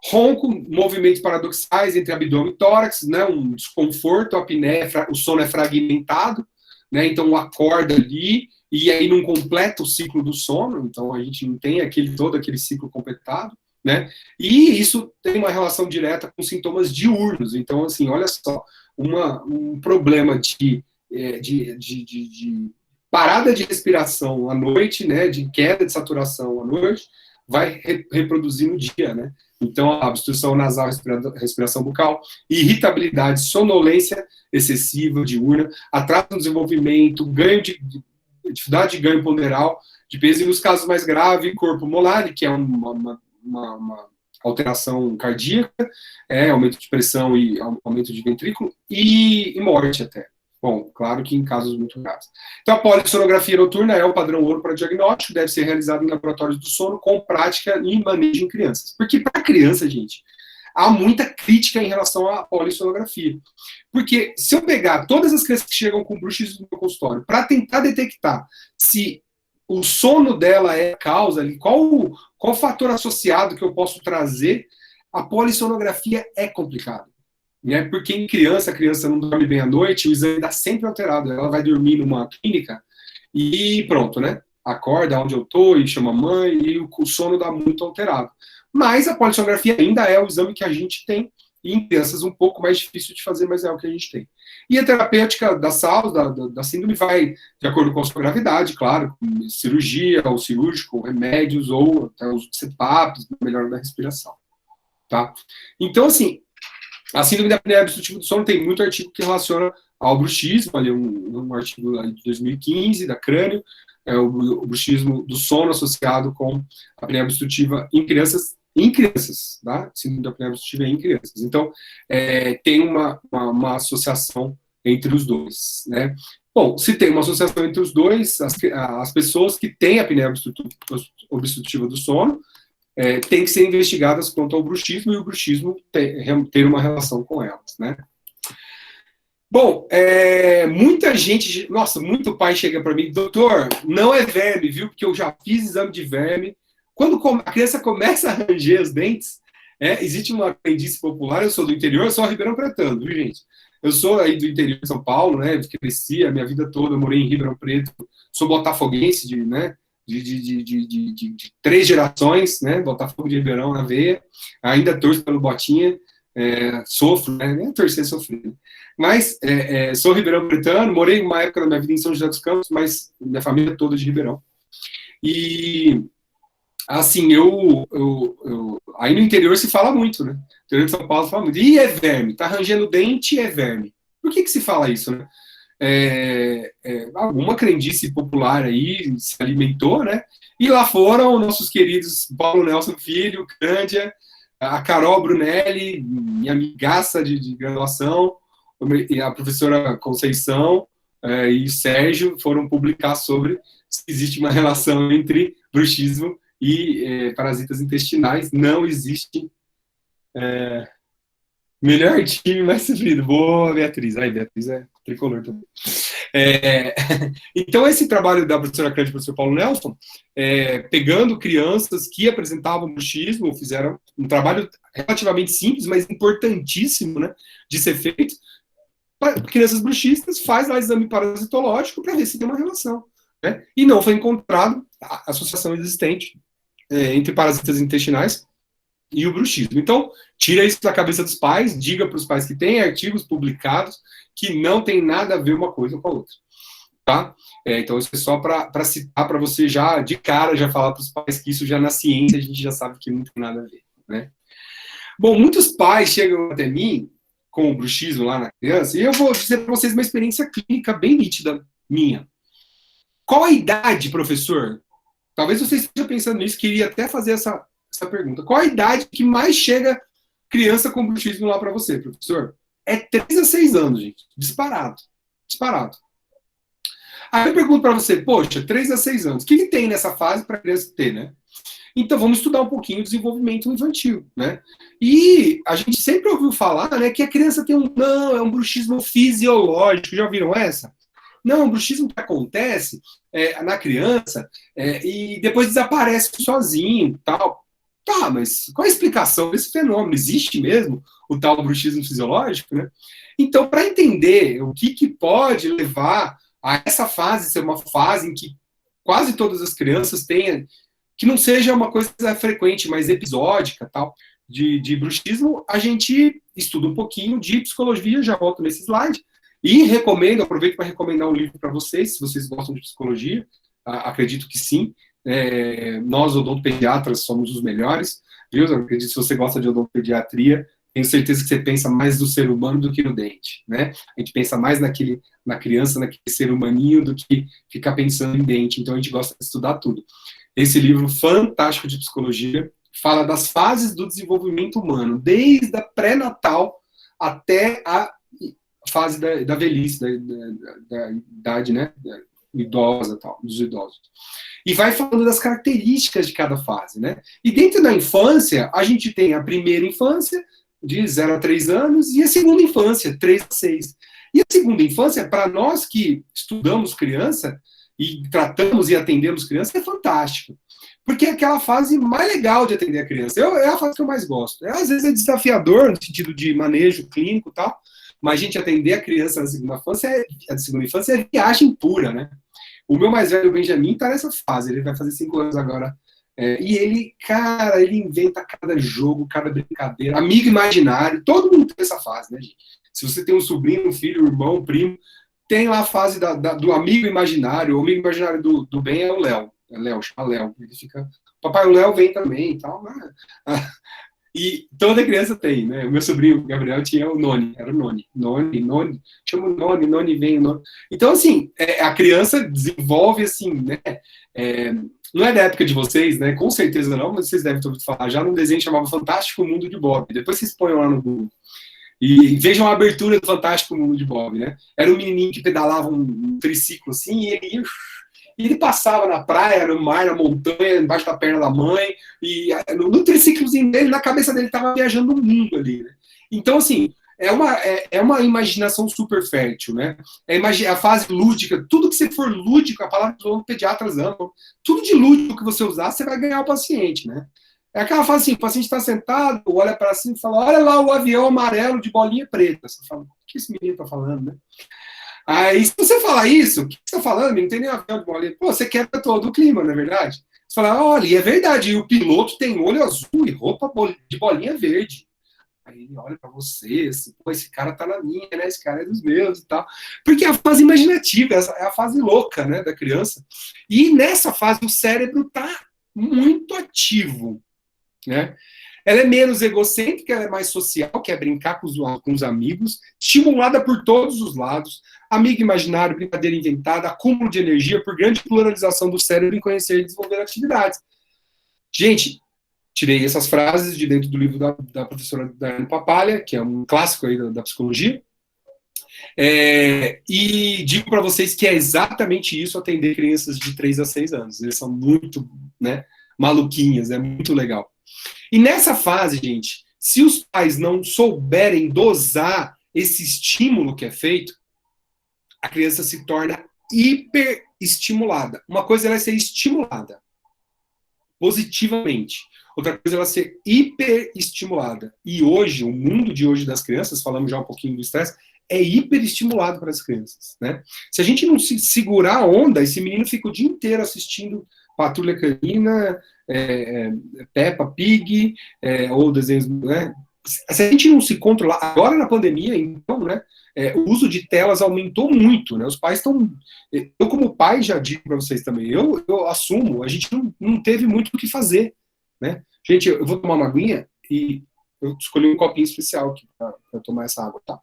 Speaker 2: Ronco, movimentos paradoxais entre abdômen e tórax, né, um desconforto, a apneia, o sono é fragmentado, né, então acorda ali, e aí não completa o ciclo do sono, então a gente não tem todo aquele ciclo completado, né, e isso tem uma relação direta com sintomas diurnos, então assim, olha só, um problema de parada de respiração à noite, né, de queda de saturação à noite, vai reproduzir no dia, né, então a obstrução nasal, respiração bucal, irritabilidade, sonolência excessiva, diurna, atraso no desenvolvimento, dificuldade de ganho ponderal de peso, e nos casos mais graves, corpo molare, que é uma alteração cardíaca, aumento de pressão e aumento de ventrículo, e morte até. Bom, claro que em casos muito graves. Então, a polissonografia noturna é o padrão ouro para diagnóstico, deve ser realizado em laboratórios do sono, com prática e manejo em crianças. Porque para criança, gente, há muita crítica em relação à polissonografia. Porque se eu pegar todas as crianças que chegam com bruxismo no meu consultório, para tentar detectar se o sono dela é a causa, qual o fator associado que eu posso trazer, a polissonografia é complicada. Né? Porque em criança, a criança não dorme bem à noite, o exame está sempre alterado. Ela vai dormir numa clínica e pronto, né? Acorda onde eu estou e chama a mãe e o sono dá muito alterado. Mas a polissonografia ainda é o exame que a gente tem, e em crianças um pouco mais difícil de fazer, mas é o que a gente tem. E a terapêutica da SALS, da síndrome, vai de acordo com a sua gravidade, claro, com cirurgia, ou cirúrgico, remédios, ou até uso de CPAPs, melhora da respiração. Tá? Então, assim, a síndrome da apneia obstrutiva do sono tem muito artigo que relaciona ao bruxismo, ali um artigo de 2015, da Crânio, o bruxismo do sono associado com a apneia obstrutiva em crianças, tá? Síndrome da apneia obstrutiva em crianças. Então, tem uma associação entre os dois, né? Bom, se tem uma associação entre os dois, as pessoas que têm a apneia obstrutiva do sono, tem que ser investigadas quanto ao bruxismo, e o bruxismo ter uma relação com elas, né? Bom, muita gente, nossa, muito pai chega para mim, doutor, não é verme, viu? Porque eu já fiz exame de verme. Quando a criança começa a ranger os dentes, existe uma crendice popular, eu sou do interior, eu sou Ribeirão Pretano, viu, gente? Eu sou aí do interior de São Paulo, né? Cresci a minha vida toda, morei em Ribeirão Preto, sou botafoguense, né? De 3 gerações, né? Botafogo de Ribeirão na veia, ainda torço pelo Botinha, sofro, né? Nem torcer, sofrer. Mas sou ribeirão pretano, morei uma época da minha vida em São José dos Campos, mas minha família toda de Ribeirão. E, assim, aí no interior se fala muito, né? No interior de São Paulo se fala muito. E é verme, tá arranjando dente, é verme. Por que se fala isso, né? Alguma crendice popular aí se alimentou, né? E lá foram nossos queridos Paulo Nelson Filho, Cândia, a Carol Brunelli, minha amigaça de graduação, e a professora Conceição e o Sérgio foram publicar sobre se existe uma relação entre bruxismo e parasitas intestinais. Não existe. Melhor time mais sofrido. Boa, Beatriz. Aí, Beatriz é tricolor também. Então, esse trabalho da professora Cândia e do professor Paulo Nelson, pegando crianças que apresentavam bruxismo, fizeram um trabalho relativamente simples, mas importantíssimo, né, de ser feito. Crianças bruxistas, faz lá exame parasitológico para ver se tem uma relação. Né? E não foi encontrado a associação existente entre parasitas intestinais e o bruxismo. Então, tira isso da cabeça dos pais, diga para os pais que tem artigos publicados que não tem nada a ver uma coisa com a outra. Tá? Então, isso é só para citar, para você já, de cara, já falar para os pais que isso já na ciência a gente já sabe que não tem nada a ver. Né? Bom, muitos pais chegam até mim com o bruxismo lá na criança, e eu vou dizer para vocês uma experiência clínica bem nítida minha. Qual a idade, professor? Talvez você esteja pensando nisso, queria até fazer essa pergunta. Qual a idade que mais chega criança com bruxismo lá para você, professor? 3 a 6 anos, gente. Disparado. Disparado. Aí eu pergunto para você, poxa, 3 a 6 anos, o que tem nessa fase para a criança ter, né? Então vamos estudar um pouquinho o desenvolvimento infantil, né? E a gente sempre ouviu falar, né, que a criança tem é um bruxismo fisiológico. Já ouviram essa? Não, o bruxismo que acontece na criança e depois desaparece sozinho, tal. Tá, mas qual a explicação desse fenômeno? Existe mesmo o tal bruxismo fisiológico, né? Então, para entender o que pode levar a essa fase ser uma fase em que quase todas as crianças tenham, que não seja uma coisa frequente, mas episódica, tal, de bruxismo, a gente estuda um pouquinho de psicologia, já volto nesse slide, e recomendo, aproveito para recomendar um livro para vocês, se vocês gostam de psicologia, acredito que sim. Nós, odontopediatras, somos os melhores, viu? Eu acredito que se você gosta de odontopediatria, tenho certeza que você pensa mais no ser humano do que no dente, né? A gente pensa mais na criança, naquele ser humaninho, do que ficar pensando em dente, então a gente gosta de estudar tudo. Esse livro fantástico de psicologia fala das fases do desenvolvimento humano, desde a pré-natal até a fase da velhice, da idade, né? Idosa, tal, dos idosos. E vai falando das características de cada fase, né? E dentro da infância, a gente tem a primeira infância, de 0 a 3 anos, e a segunda infância, 3 a 6. E a segunda infância, para nós que estudamos criança, e tratamos e atendemos criança, é fantástico. Porque é aquela fase mais legal de atender a criança. É a fase que eu mais gosto. Às vezes é desafiador, no sentido de manejo clínico e tal, mas a gente atender a criança na segunda infância é viagem pura, né? O meu mais velho, o Benjamin, tá nessa fase. Ele vai fazer 5 anos agora. E ele, cara, ele inventa cada jogo, cada brincadeira. Amigo imaginário. Todo mundo tem essa fase, né, gente? Se você tem um sobrinho, um filho, um irmão, um primo, tem lá a fase do amigo imaginário. O amigo imaginário do Ben é o Léo. É Léo, chama Léo. Ele fica... Papai, o Léo vem também e tal. E toda criança tem, né? O meu sobrinho, Gabriel, tinha o Noni. Era o Noni. Noni. Chama o Noni vem. Noni. Então, assim, a criança desenvolve, assim, né? Não é da época de vocês, né? Com certeza não, mas vocês devem ter ouvido falar já num desenho chamado Fantástico Mundo de Bob. Depois vocês põem lá no Google. E vejam a abertura do Fantástico Mundo de Bob, né? Era um menininho que pedalava um triciclo assim, e ele passava na praia, no mar, na montanha, embaixo da perna da mãe, e no triciclozinho dele, na cabeça dele, estava viajando o mundo ali, né? Então, assim, é uma imaginação super fértil, né? A fase lúdica, tudo que você for lúdico, a palavra que os pediatras amam, tudo de lúdico que você usar, você vai ganhar o paciente, né? É aquela fase assim, o paciente está sentado, olha para cima e fala, olha lá o avião amarelo de bolinha preta. Você fala, o que esse menino está falando, né? Aí, se você falar isso, o que você está falando? Não tem nem avião de bolinha. Pô, você quebra todo o clima, não é verdade? Você fala, olha, e é verdade, e o piloto tem olho azul e roupa de bolinha verde. Aí ele olha para você, assim, pô, esse cara tá na minha, né? Esse cara é dos meus e tal. Porque é a fase imaginativa, é a fase louca, né, da criança. E nessa fase o cérebro tá muito ativo, né? Ela é menos egocêntrica, ela é mais social, quer brincar com os amigos, estimulada por todos os lados, amigo imaginário, brincadeira inventada, acúmulo de energia por grande pluralização do cérebro em conhecer e desenvolver atividades. Gente, tirei essas frases de dentro do livro da professora Daiane Papalha, que é um clássico aí da psicologia, e digo para vocês que é exatamente isso, atender crianças de 3 a 6 anos. Eles são muito, né, maluquinhas, é muito legal. E nessa fase, gente, se os pais não souberem dosar esse estímulo que é feito, a criança se torna hiperestimulada. Uma coisa é ela ser estimulada positivamente, outra coisa é ela ser hiperestimulada. E hoje, o mundo de hoje das crianças, falamos já um pouquinho do estresse, é hiperestimulado para as crianças, né? Se a gente não se segurar a onda, esse menino fica o dia inteiro assistindo Patrulha Canina, Peppa Pig, ou desenhos, né? Se a gente não se controlar, agora na pandemia, então, né, o uso de telas aumentou muito, né? Os pais estão... Eu, como pai, já digo para vocês também, eu assumo, a gente não teve muito o que fazer, né? Gente, eu vou tomar uma aguinha e eu escolhi um copinho especial aqui para tomar essa água, tá?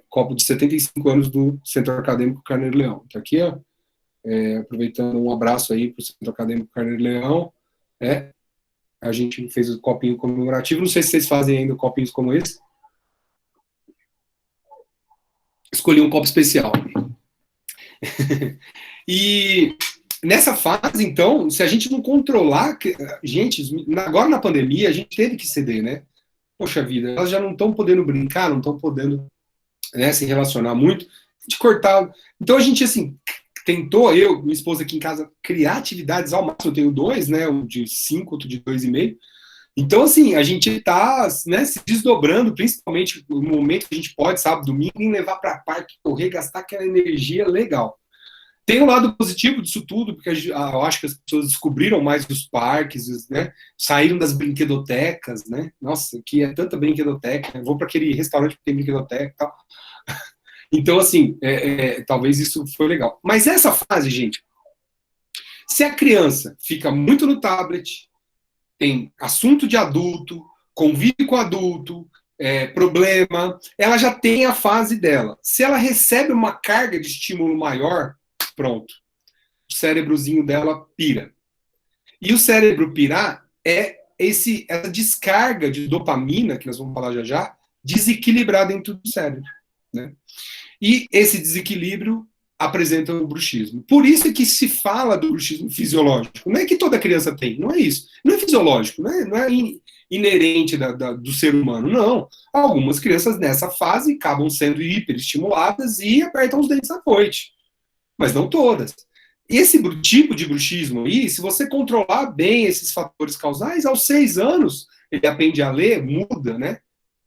Speaker 2: Copo de 75 anos do Centro Acadêmico Carneiro Leão. Tá aqui, ó. Aproveitando um abraço aí para o Centro Acadêmico Carneiro Leão. A gente fez o copinho comemorativo. Não sei se vocês fazem ainda copinhos como esse. Escolhi um copo especial. E nessa fase, então, se a gente não controlar... Gente, agora na pandemia, a gente teve que ceder, né? Poxa vida, elas já não estão podendo brincar, não estão podendo, né, se relacionar muito. A gente cortar... Então, a gente, assim, tentou, eu, minha esposa aqui em casa, criar atividades ao máximo. Eu tenho 2, né? Um de 5, outro de 2,5. Então, assim, a gente está, né, se desdobrando, principalmente no momento que a gente pode, sábado, domingo, em levar para parque, correr, gastar aquela energia legal. Tem um lado positivo disso tudo, porque eu acho que as pessoas descobriram mais os parques, né? Saíram das brinquedotecas, né? Nossa, que é tanta brinquedoteca. Eu vou para aquele restaurante que tem brinquedoteca e tal. Então, assim, talvez isso foi legal. Mas essa fase, gente, se a criança fica muito no tablet, tem assunto de adulto, convive com adulto, problema, ela já tem a fase dela. Se ela recebe uma carga de estímulo maior, pronto. O cérebrozinho dela pira. E o cérebro pirar é essa descarga de dopamina, que nós vamos falar já já, desequilibrar dentro do cérebro. Né? E esse desequilíbrio apresenta o bruxismo. Por isso é que se fala do bruxismo fisiológico. Não é que toda criança tem, não é isso. Não é fisiológico, não é inerente do ser humano, não. Algumas crianças nessa fase acabam sendo hiperestimuladas e apertam os dentes à noite. Mas não todas. Esse tipo de bruxismo aí, se você controlar bem esses fatores causais, aos 6 anos, ele aprende a ler, muda, né,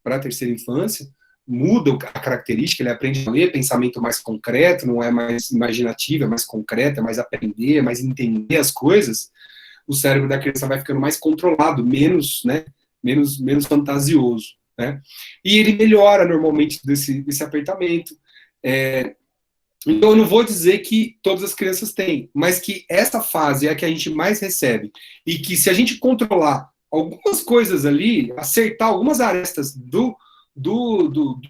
Speaker 2: para a terceira infância, muda a característica, ele aprende a ler, pensamento mais concreto, não é mais imaginativo, é mais concreto, é mais aprender, é mais entender as coisas, o cérebro da criança vai ficando mais controlado, menos, né, menos fantasioso, né, e ele melhora normalmente desse apertamento. Então, eu não vou dizer que todas as crianças têm, mas que essa fase é a que a gente mais recebe. E que se a gente controlar algumas coisas ali, acertar algumas arestas dos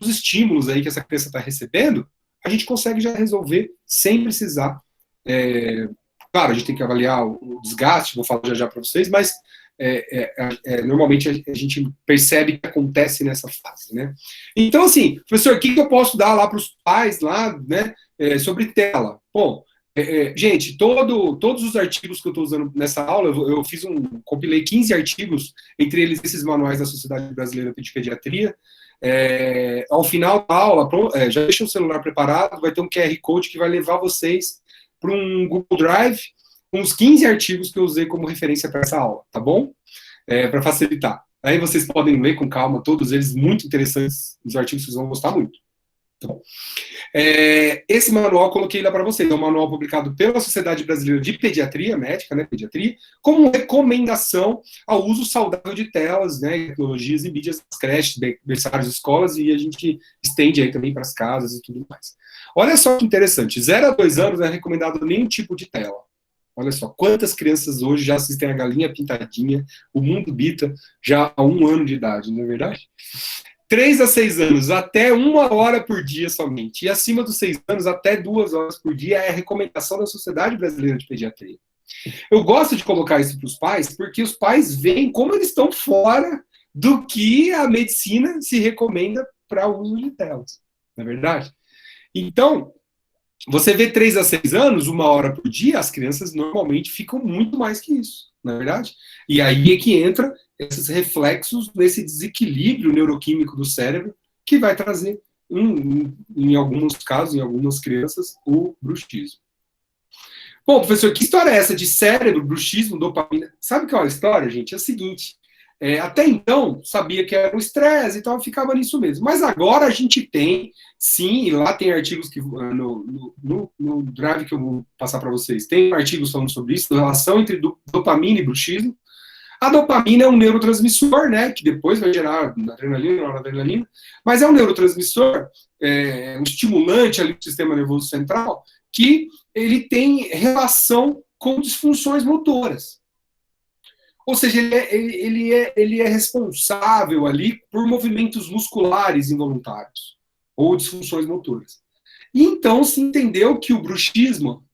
Speaker 2: estímulos aí que essa criança está recebendo, a gente consegue já resolver sem precisar. Claro, a gente tem que avaliar o desgaste, vou falar já já para vocês, mas normalmente a gente percebe que acontece nessa fase, né? Então, assim, professor, o que eu posso dar lá para os pais, lá, né, sobre tela? Bom, gente, todos os artigos que eu estou usando nessa aula, eu compilei 15 artigos, entre eles esses manuais da Sociedade Brasileira de Pediatria. Ao final da aula, já deixa o celular preparado, vai ter um QR Code que vai levar vocês para um Google Drive, com uns 15 artigos que eu usei como referência para essa aula, tá bom? Para facilitar. Aí vocês podem ler com calma, todos eles muito interessantes, os artigos vocês vão gostar muito. Tá bom? Esse manual eu coloquei lá para vocês, é um manual publicado pela Sociedade Brasileira de Pediatria, médica, né, pediatria, como recomendação ao uso saudável de telas, né, tecnologias e mídias nas creches, berçários, escolas, e a gente estende aí também para as casas e tudo mais. Olha só que interessante, 0 a 2 anos não é recomendado nenhum tipo de tela. Olha só, quantas crianças hoje já assistem a Galinha Pintadinha, o Mundo Bita, já há 1 ano de idade, não é verdade? 3 a 6 anos, até 1 hora por dia somente. E acima dos 6 anos, até 2 horas por dia é a recomendação da Sociedade Brasileira de Pediatria. Eu gosto de colocar isso para os pais, porque os pais veem como eles estão fora do que a medicina se recomenda para o uso de telas, não é verdade? Então, você vê 3 a 6 anos, 1 hora por dia, as crianças normalmente ficam muito mais que isso, não é verdade? E aí é que entra esses reflexos desse desequilíbrio neuroquímico do cérebro que vai trazer, em alguns casos, em algumas crianças, o bruxismo. Bom, professor, que história é essa de cérebro, bruxismo, dopamina? Sabe qual é a história, gente? É o seguinte, até então, sabia que era o estresse e tal, ficava nisso mesmo. Mas agora a gente tem, sim, e lá tem artigos que no drive que eu vou passar para vocês, tem artigos falando sobre isso, a relação entre dopamina e bruxismo. A dopamina é um neurotransmissor, né, que depois vai gerar adrenalina, noradrenalina, mas é um neurotransmissor, um estimulante ali do sistema nervoso central, que ele tem relação com disfunções motoras. Ou seja, ele é responsável ali por movimentos musculares involuntários, ou disfunções motoras. E então se entendeu que o bruxismo,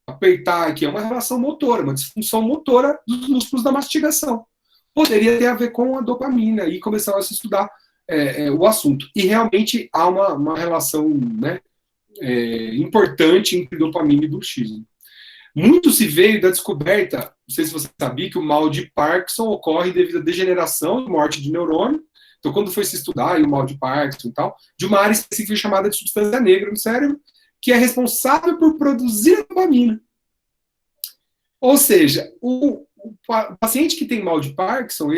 Speaker 2: apertar aqui, é uma relação motora, uma disfunção motora dos músculos da mastigação. Poderia ter a ver com a dopamina, e começaram a se estudar o assunto. E realmente há uma relação, né, importante entre dopamina e bruxismo. Muito se veio da descoberta, não sei se você sabia, que o mal de Parkinson ocorre devido à degeneração e morte de neurônio. Então, quando foi se estudar o mal de Parkinson e tal, de uma área específica chamada de substância negra no cérebro, que é responsável por produzir a dopamina. Ou seja, o paciente que tem mal de Parkinson,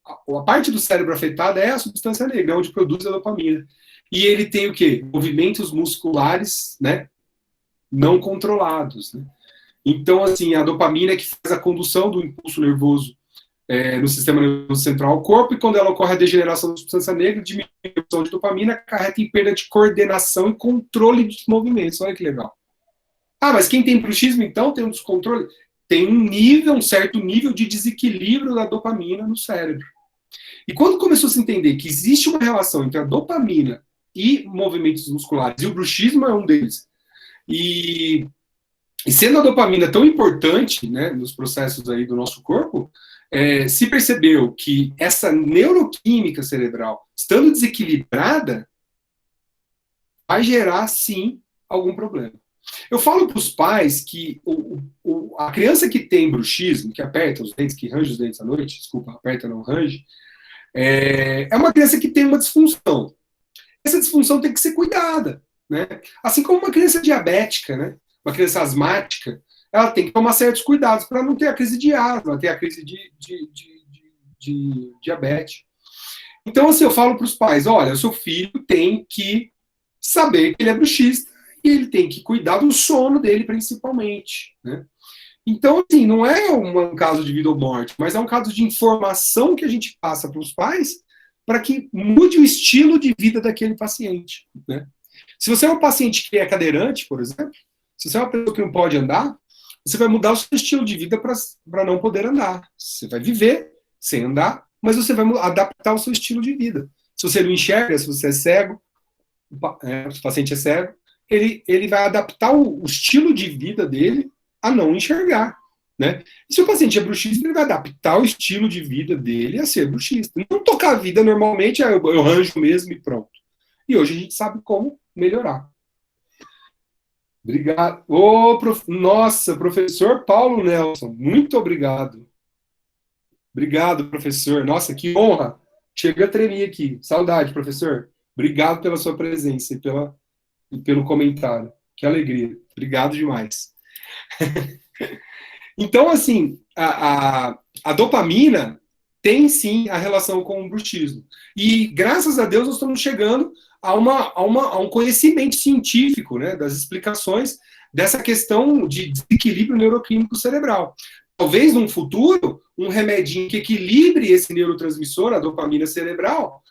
Speaker 2: a parte do cérebro afetada é a substância negra, onde produz a dopamina. E ele tem o quê? Movimentos musculares, né, não controlados. Né? Então, assim, a dopamina é que faz a condução do impulso nervoso no sistema nervoso central ao corpo, e quando ela ocorre a degeneração da substância negra, diminuição de dopamina, acarreta em perda de coordenação e controle dos movimentos. Olha que legal. Ah, mas quem tem bruxismo, então, tem um descontrole? Tem um certo nível de desequilíbrio da dopamina no cérebro. E quando começou a se entender que existe uma relação entre a dopamina e movimentos musculares, e o bruxismo é um deles, e sendo a dopamina tão importante, né, nos processos aí do nosso corpo, se percebeu que essa neuroquímica cerebral, estando desequilibrada, vai gerar, sim, algum problema. Eu falo para os pais que a criança que tem bruxismo, que aperta os dentes, que range os dentes à noite, desculpa, aperta não range, é uma criança que tem uma disfunção. Essa disfunção tem que ser cuidada, né? Assim como uma criança diabética, né? Uma criança asmática, ela tem que tomar certos cuidados para não ter a crise de asma, ter a crise de diabetes. Então, assim, eu falo para os pais, olha, o seu filho tem que saber que ele é bruxista e ele tem que cuidar do sono dele, principalmente, né? Então, assim, não é um caso de vida ou morte, mas é um caso de informação que a gente passa para os pais para que mude o estilo de vida daquele paciente, né? Se você é um paciente que é cadeirante, por exemplo, se você é uma pessoa que não pode andar, você vai mudar o seu estilo de vida para não poder andar. Você vai viver sem andar, mas você vai adaptar o seu estilo de vida. Se você não enxerga, se você é cego, se o paciente é cego, ele vai adaptar o estilo de vida dele a não enxergar, né? E se o paciente é bruxista, ele vai adaptar o estilo de vida dele a ser bruxista. Não tocar a vida normalmente, eu ranjo mesmo e pronto. E hoje a gente sabe como melhorar. Obrigado. Nossa, professor Paulo Nelson, muito obrigado. Obrigado, professor. Nossa, que honra. Chega a tremer aqui. Saudade, professor. Obrigado pela sua presença e pelo comentário. Que alegria. Obrigado demais. Então, assim, a dopamina tem, sim, a relação com o bruxismo. E, graças a Deus, nós estamos chegando a um conhecimento científico, né, das explicações dessa questão de desequilíbrio neuroquímico cerebral. Talvez, num futuro, um remedinho que equilibre esse neurotransmissor, a dopamina cerebral,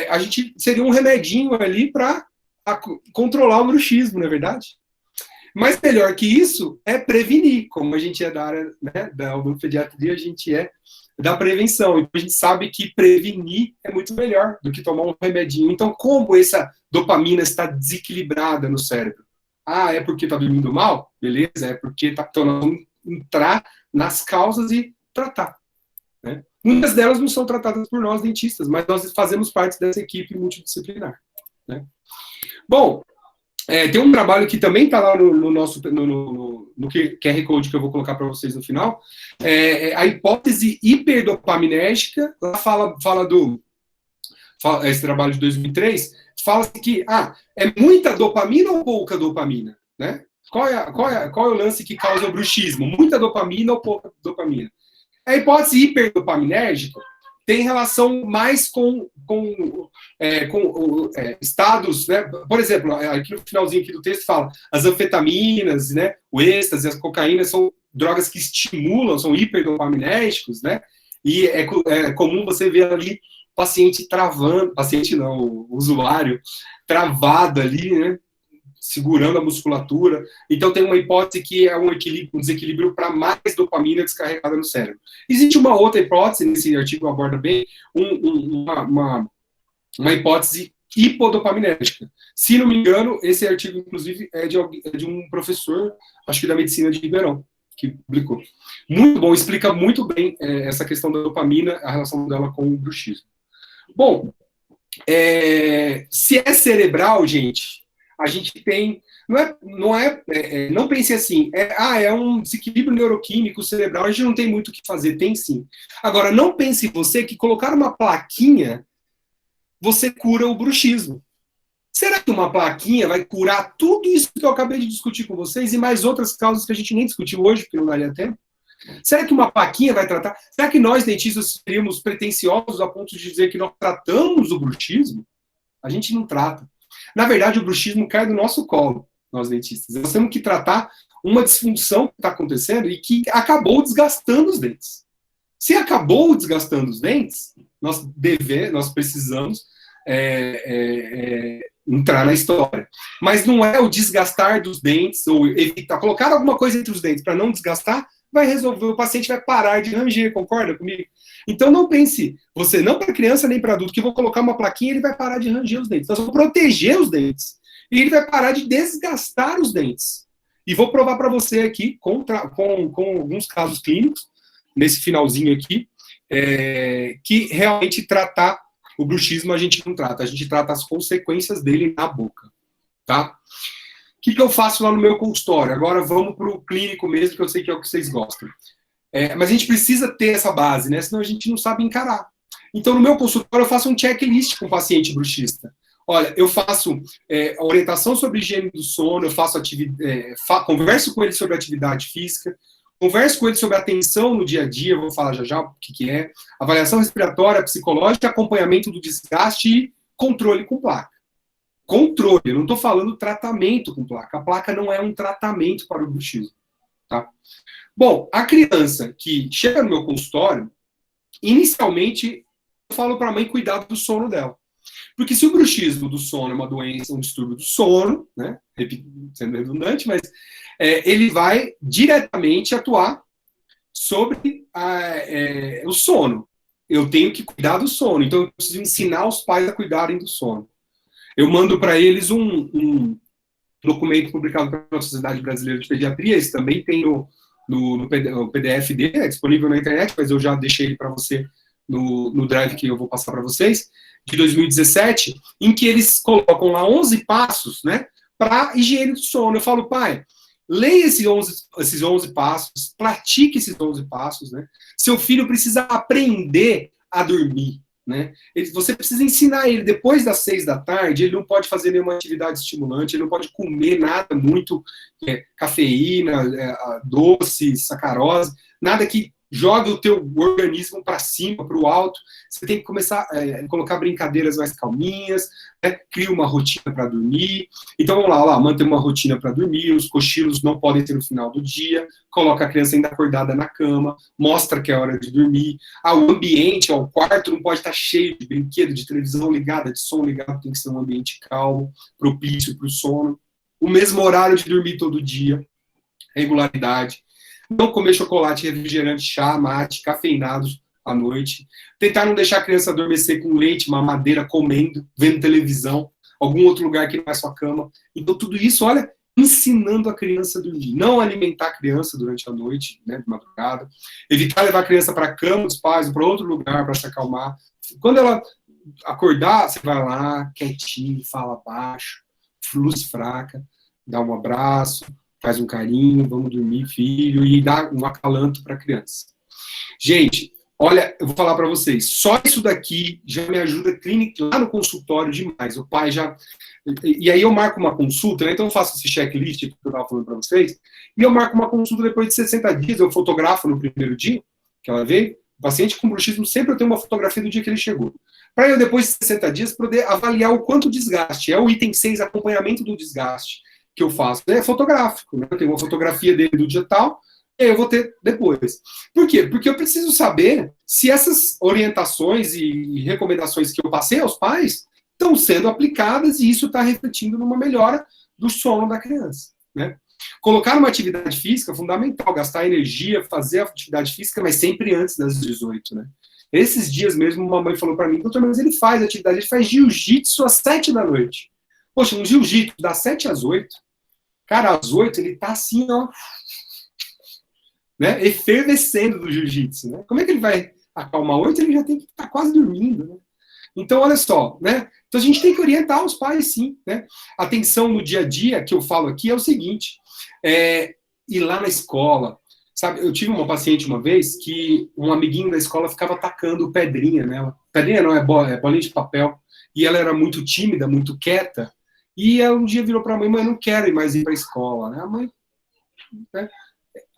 Speaker 2: a gente seria um remedinho ali para controlar o bruxismo, não é verdade? Mas melhor que isso é prevenir, como a gente é da área, né, da pediatria, a gente é da prevenção. Então a gente sabe que prevenir é muito melhor do que tomar um remedinho. Então, como essa dopamina está desequilibrada no cérebro? Ah, é porque está dormindo mal? Beleza, é porque nós vamos entrar nas causas e tratar. Né? Muitas delas não são tratadas por nós, dentistas, mas nós fazemos parte dessa equipe multidisciplinar. Né? Bom, tem um trabalho que também está lá no nosso no QR Code que eu vou colocar para vocês no final, a hipótese hiperdopaminérgica. Lá fala esse trabalho de 2003, fala que é muita dopamina ou pouca dopamina, né? Qual é o lance que causa o bruxismo? Muita dopamina ou pouca dopamina? A hipótese hiperdopaminérgica tem relação mais com estados, né? Por exemplo, aqui no finalzinho aqui do texto fala, as anfetaminas, né? O êxtase, as cocaínas são drogas que estimulam, são hiperdopaminérgicos, né? E é comum você ver ali paciente travando, paciente não, o usuário travado ali, né? Segurando a musculatura. Então, tem uma hipótese que é um desequilíbrio para mais dopamina descarregada no cérebro. Existe uma outra hipótese, nesse artigo aborda bem, uma hipótese hipodopaminérgica. Se não me engano, esse artigo, inclusive, é de um professor, acho que da medicina de Ribeirão, que publicou. Muito bom, explica muito bem essa questão da dopamina, a relação dela com o bruxismo. Bom, se é cerebral, gente, a gente tem, não pense assim, é um desequilíbrio neuroquímico cerebral, a gente não tem muito o que fazer, tem sim. Agora, não pense você que colocar uma plaquinha, você cura o bruxismo. Será que uma plaquinha vai curar tudo isso que eu acabei de discutir com vocês e mais outras causas que a gente nem discutiu hoje, porque não daria tempo? Será que uma plaquinha vai tratar? Será que nós, dentistas, seríamos pretensiosos a ponto de dizer que nós tratamos o bruxismo? A gente não trata. Na verdade, o bruxismo cai do nosso colo, nós dentistas. Nós temos que tratar uma disfunção que está acontecendo e que acabou desgastando os dentes. Se acabou desgastando os dentes, nós precisamos entrar na história. Mas não é o desgastar dos dentes, ou evitar, colocar alguma coisa entre os dentes para não desgastar, vai resolver, o paciente vai parar de ranger, concorda comigo? Então não pense, você não para criança nem para adulto, que vou colocar uma plaquinha e ele vai parar de ranger os dentes. Nós vamos proteger os dentes. E ele vai parar de desgastar os dentes. E vou provar para você aqui, com alguns casos clínicos, nesse finalzinho aqui, que realmente tratar o bruxismo a gente não trata, a gente trata as consequências dele na boca, tá? O que eu faço lá no meu consultório? Agora vamos para o clínico mesmo, que eu sei que é o que vocês gostam. Mas a gente precisa ter essa base, né? Senão a gente não sabe encarar. Então, no meu consultório, eu faço um checklist com o paciente bruxista. Olha, eu faço orientação sobre higiene do sono, eu faço converso com ele sobre atividade física, converso com ele sobre atenção no dia a dia, eu vou falar já o que é, avaliação respiratória, psicológica, acompanhamento do desgaste e controle com placa. Controle, eu não estou falando tratamento com placa. A placa não é um tratamento para o bruxismo. Tá? Bom, a criança que chega no meu consultório, inicialmente eu falo para a mãe cuidar do sono dela. Porque se o bruxismo do sono é uma doença, um distúrbio do sono, né, sendo redundante, mas ele vai diretamente atuar sobre o sono. Eu tenho que cuidar do sono, então eu preciso ensinar os pais a cuidarem do sono. Eu mando para eles um documento publicado pela Sociedade Brasileira de Pediatria, esse também tem no PDF dele, é disponível na internet, mas eu já deixei ele para você no drive que eu vou passar para vocês, de 2017, em que eles colocam lá 11 passos, né, para higiene do sono. Eu falo, pai, leia esses 11 passos, pratique esses 11 passos, né? Seu filho precisa aprender a dormir, né? Você precisa ensinar ele, depois das 6 da tarde, ele não pode fazer nenhuma atividade estimulante, ele não pode comer nada muito, cafeína, doce, sacarose, nada que joga o teu organismo para cima, para o alto. Você tem que começar a colocar brincadeiras mais calminhas, né? Cria uma rotina para dormir. Então, vamos lá, manter uma rotina para dormir, os cochilos não podem ser no final do dia, coloca a criança ainda acordada na cama, mostra que é hora de dormir. O ambiente, o quarto não pode estar cheio de brinquedo, de televisão ligada, de som ligado, tem que ser um ambiente calmo, propício para o sono. O mesmo horário de dormir todo dia, regularidade. Não comer chocolate, refrigerante, chá, mate, cafeinados à noite. Tentar não deixar a criança adormecer com leite, mamadeira, comendo, vendo televisão, algum outro lugar que não é sua cama. Então, tudo isso, olha, ensinando a criança a dormir. Não alimentar a criança durante a noite, né, de madrugada. Evitar levar a criança para a cama dos pais ou para outro lugar para se acalmar. Quando ela acordar, você vai lá, quietinho, fala baixo, luz fraca, dá um abraço, faz um carinho, vamos dormir, filho, e dá um acalanto para a criança. Gente, olha, eu vou falar para vocês, só isso daqui já me ajuda lá no consultório demais. O pai já... E aí eu marco uma consulta, né? Então eu faço esse checklist que eu estava falando para vocês, e eu marco uma consulta depois de 60 dias, eu fotografo no primeiro dia que ela veio. O paciente com bruxismo sempre eu tenho uma fotografia do dia que ele chegou. Para eu, depois de 60 dias, poder avaliar o quanto desgaste. É o item 6, acompanhamento do desgaste, que eu faço. É fotográfico, né? Eu tenho uma fotografia dele do dia tal, e aí eu vou ter depois. Por quê? Porque eu preciso saber se essas orientações e recomendações que eu passei aos pais estão sendo aplicadas e isso está refletindo numa melhora do sono da criança, né? Colocar uma atividade física é fundamental, gastar energia, fazer a atividade física, mas sempre antes das 18, né? Esses dias mesmo, uma mãe falou para mim, doutor, mas ele faz atividade, ele faz jiu-jitsu às 7 da noite. Poxa, um jiu-jitsu das 7 às 8, cara, às 8 ele tá assim, ó, né, efervescendo do jiu-jitsu, né? Como é que ele vai acalmar 8? Ele já tem que estar quase dormindo, né? Então, olha só, né? Então a gente tem que orientar os pais, sim, né? Atenção no dia a dia, que eu falo aqui, é o seguinte, ir lá na escola, sabe? Eu tive uma paciente uma vez que um amiguinho da escola ficava atacando pedrinha nela. Pedrinha não, é bolinha de papel. E ela era muito tímida, muito quieta. E ela um dia virou para a mãe, mãe, não quero ir mais ir para a escola, né? A mãe, né?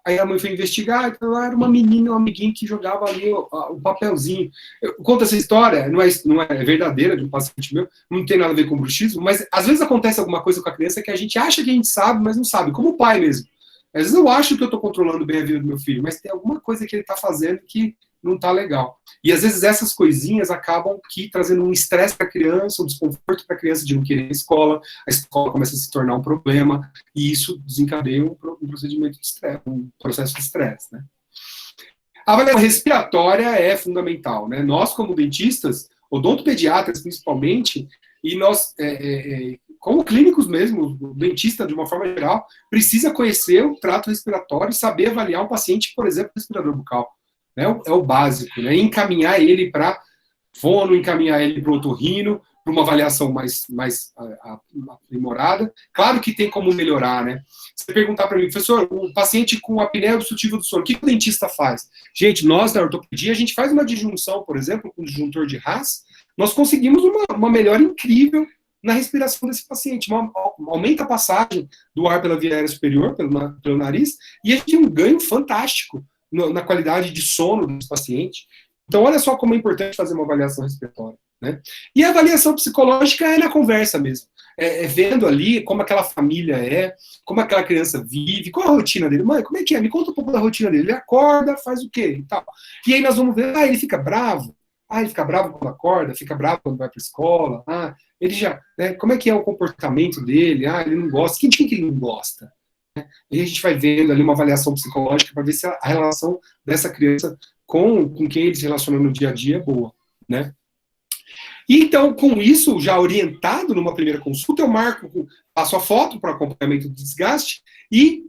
Speaker 2: Aí a mãe foi investigar, então era uma menina, um amiguinho que jogava ali o papelzinho. Eu conto essa história, não é verdadeira, de um paciente meu, não tem nada a ver com bruxismo, mas às vezes acontece alguma coisa com a criança que a gente acha que a gente sabe, mas não sabe, como o pai mesmo. Às vezes eu acho que eu estou controlando bem a vida do meu filho, mas tem alguma coisa que ele está fazendo que não está legal. E às vezes essas coisinhas acabam aqui trazendo um estresse para a criança, um desconforto para a criança de não querer ir à escola, a escola começa a se tornar um problema, e isso desencadeia um procedimento de estresse, um processo de estresse, né? A avaliação respiratória é fundamental, né? Nós, como dentistas, odontopediatras principalmente, e nós, como clínicos mesmo, o dentista, de uma forma geral, precisa conhecer o trato respiratório e saber avaliar um paciente, por exemplo, respirador bucal. Né? É o básico, né? Encaminhar ele para fono, encaminhar ele para o otorrino, para uma avaliação mais aprimorada. Claro que tem como melhorar, né? Você perguntar para mim, professor, o paciente com apneia obstrutiva do sono, o que o dentista faz? Gente, nós na ortopedia, a gente faz uma disjunção, por exemplo, com o disjuntor de Haas, nós conseguimos uma melhora incrível na respiração desse paciente. Aumenta a passagem do ar pela via aérea superior, pelo nariz, e a gente tem um ganho fantástico na qualidade de sono desse paciente. Então, olha só como é importante fazer uma avaliação respiratória. Né? E a avaliação psicológica é na conversa mesmo. Vendo ali como aquela família como aquela criança vive, qual a rotina dele. Mãe, como é que é? Me conta um pouco da rotina dele. Ele acorda, faz o quê? E tal. E aí nós vamos ver, ele fica bravo. Ele fica bravo quando acorda, fica bravo quando vai para a escola. Ele já, né, como é que é o comportamento dele? Ele não gosta. Quem que ele não gosta? E a gente vai vendo ali uma avaliação psicológica para ver se a relação dessa criança com quem ele se relaciona no dia a dia é boa, né? E então, com isso já orientado numa primeira consulta, eu passo a foto para acompanhamento do desgaste e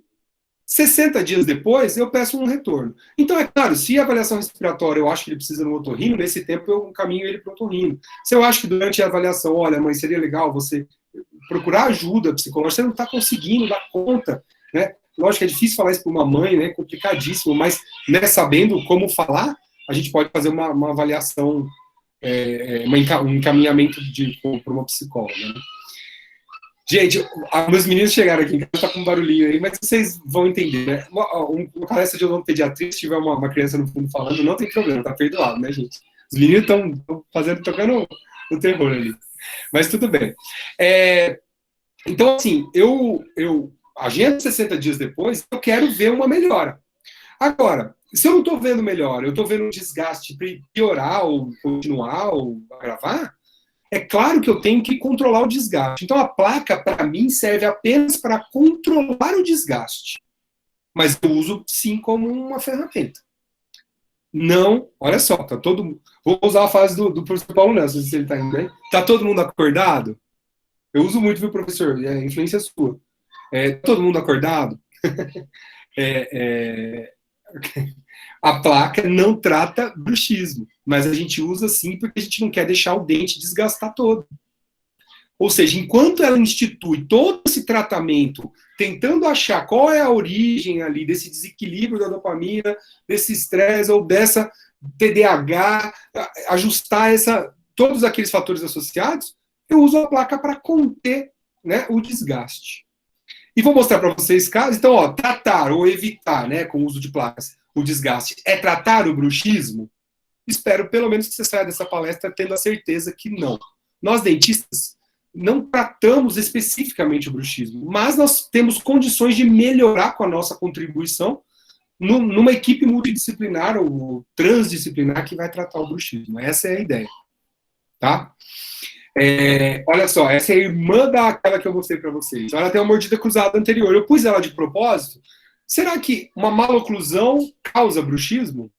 Speaker 2: 60 dias depois eu peço um retorno. Então, é claro, se a avaliação respiratória eu acho que ele precisa no otorrino, nesse tempo eu encaminho ele para o otorrino. Se eu acho que durante a avaliação, olha, mãe, seria legal você procurar ajuda psicológica, você não está conseguindo dar conta, né? Lógico que é difícil falar isso para uma mãe, né? Complicadíssimo, mas né, sabendo como falar, a gente pode fazer uma avaliação, um encaminhamento para uma psicóloga. Né? Gente, meus meninos chegaram aqui em casa, tá com um barulhinho aí, mas vocês vão entender, né? Uma palestra de odontopediatria, se tiver uma criança no fundo falando, não tem problema, tá perdoado, né, gente? Os meninos estão tocando o terror ali. Mas tudo bem. Então, assim, eu agendo 60 dias depois, eu quero ver uma melhora. Agora, se eu não estou vendo melhora, eu estou vendo um desgaste piorar, ou continuar, ou agravar, é claro que eu tenho que controlar o desgaste. Então, a placa, para mim, serve apenas para controlar o desgaste. Mas eu uso, sim, como uma ferramenta. Não, olha só, tá todo mundo... Vou usar a fase do professor Paulo Nelson, se ele está indo bem. Tá todo mundo acordado? Eu uso muito, viu, professor? É influência sua. Todo mundo acordado? A placa não trata bruxismo, mas a gente usa sim porque a gente não quer deixar o dente desgastar todo. Ou seja, enquanto ela institui todo esse tratamento, tentando achar qual é a origem ali desse desequilíbrio da dopamina, desse estresse ou dessa TDAH, ajustar todos aqueles fatores associados, eu uso a placa para conter, né, o desgaste. E vou mostrar para vocês casos. Então, tratar ou evitar, né, com o uso de placas, o desgaste é tratar o bruxismo? Espero, pelo menos, que você saia dessa palestra tendo a certeza que não. Nós, dentistas, não tratamos especificamente o bruxismo, mas nós temos condições de melhorar com a nossa contribuição numa equipe multidisciplinar ou transdisciplinar que vai tratar o bruxismo. Essa é a ideia. Tá? Olha só, essa é a irmã daquela que eu mostrei para vocês. Ela tem uma mordida cruzada anterior. Eu pus ela de propósito. Será que uma maloclusão causa bruxismo?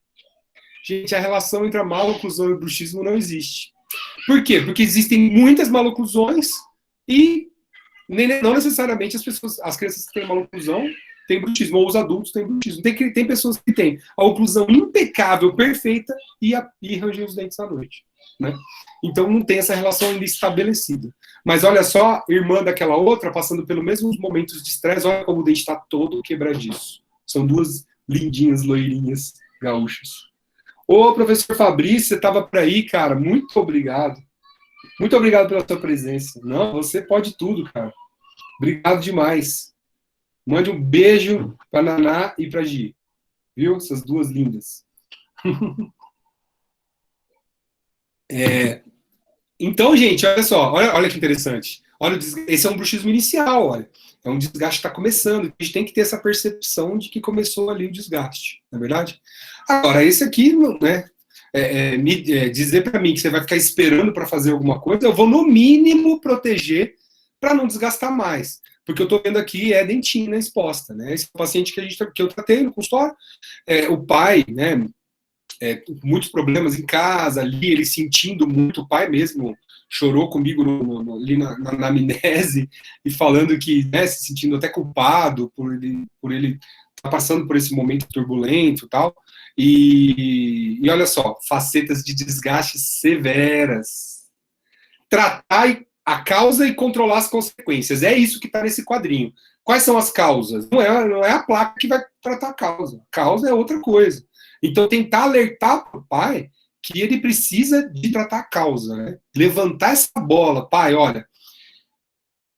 Speaker 2: Gente, a relação entre a maloclusão e o bruxismo não existe. Por quê? Porque existem muitas maloclusões e não necessariamente as crianças que têm maloclusão têm bruxismo, ou os adultos têm bruxismo. Tem pessoas que têm a oclusão impecável, perfeita e rangem os dentes à noite. Né? Então não tem essa relação ainda estabelecida. Mas olha só, irmã daquela outra, passando pelos mesmos momentos de estresse, olha como o dente está todo quebradiço. São duas lindinhas, loirinhas, gaúchas. Ô, professor Fabrício, você estava por aí, cara, muito obrigado. Muito obrigado pela sua presença. Não, você pode tudo, cara. Obrigado demais. Mande um beijo para Naná e para Gi. Viu? Essas duas lindas. Então, gente, olha só. Olha que interessante. Olha, esse é um bruxismo inicial, olha. É um desgaste que está começando. A gente tem que ter essa percepção de que começou ali o desgaste, não é verdade? Agora, esse aqui, né? Dizer para mim que você vai ficar esperando para fazer alguma coisa, eu vou, no mínimo, proteger para não desgastar mais. Porque eu estou vendo aqui dentina exposta, né? Esse paciente que eu tratei no consultório, o pai, né? Muitos problemas em casa, ali, ele sentindo muito, o pai mesmo chorou comigo ali na amnese e falando que, né, se sentindo até culpado por ele estar passando por esse momento turbulento e tal. E olha só, facetas de desgaste severas. Tratar a causa e controlar as consequências. É isso que está nesse quadrinho. Quais são as causas? Não é a placa que vai tratar a causa. A causa é outra coisa. Então, tentar alertar para o pai que ele precisa de tratar a causa, né? Levantar essa bola. Pai, olha,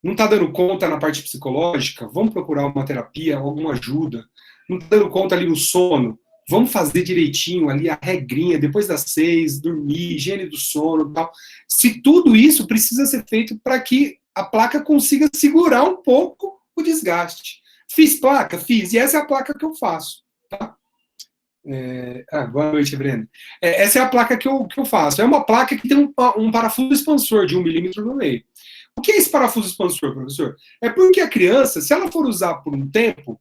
Speaker 2: não está dando conta na parte psicológica? Vamos procurar uma terapia, alguma ajuda. Não está dando conta ali no sono? Vamos fazer direitinho ali a regrinha, depois das 6, dormir, higiene do sono e tal. Se tudo isso precisa ser feito para que a placa consiga segurar um pouco o desgaste. Fiz placa? Fiz. E essa é a placa que eu faço, tá? Boa noite, Breno. Essa é a placa que eu faço. É uma placa que tem um parafuso expansor de 1 milímetro no meio. O que é esse parafuso expansor, professor? É porque a criança, se ela for usar por um tempo,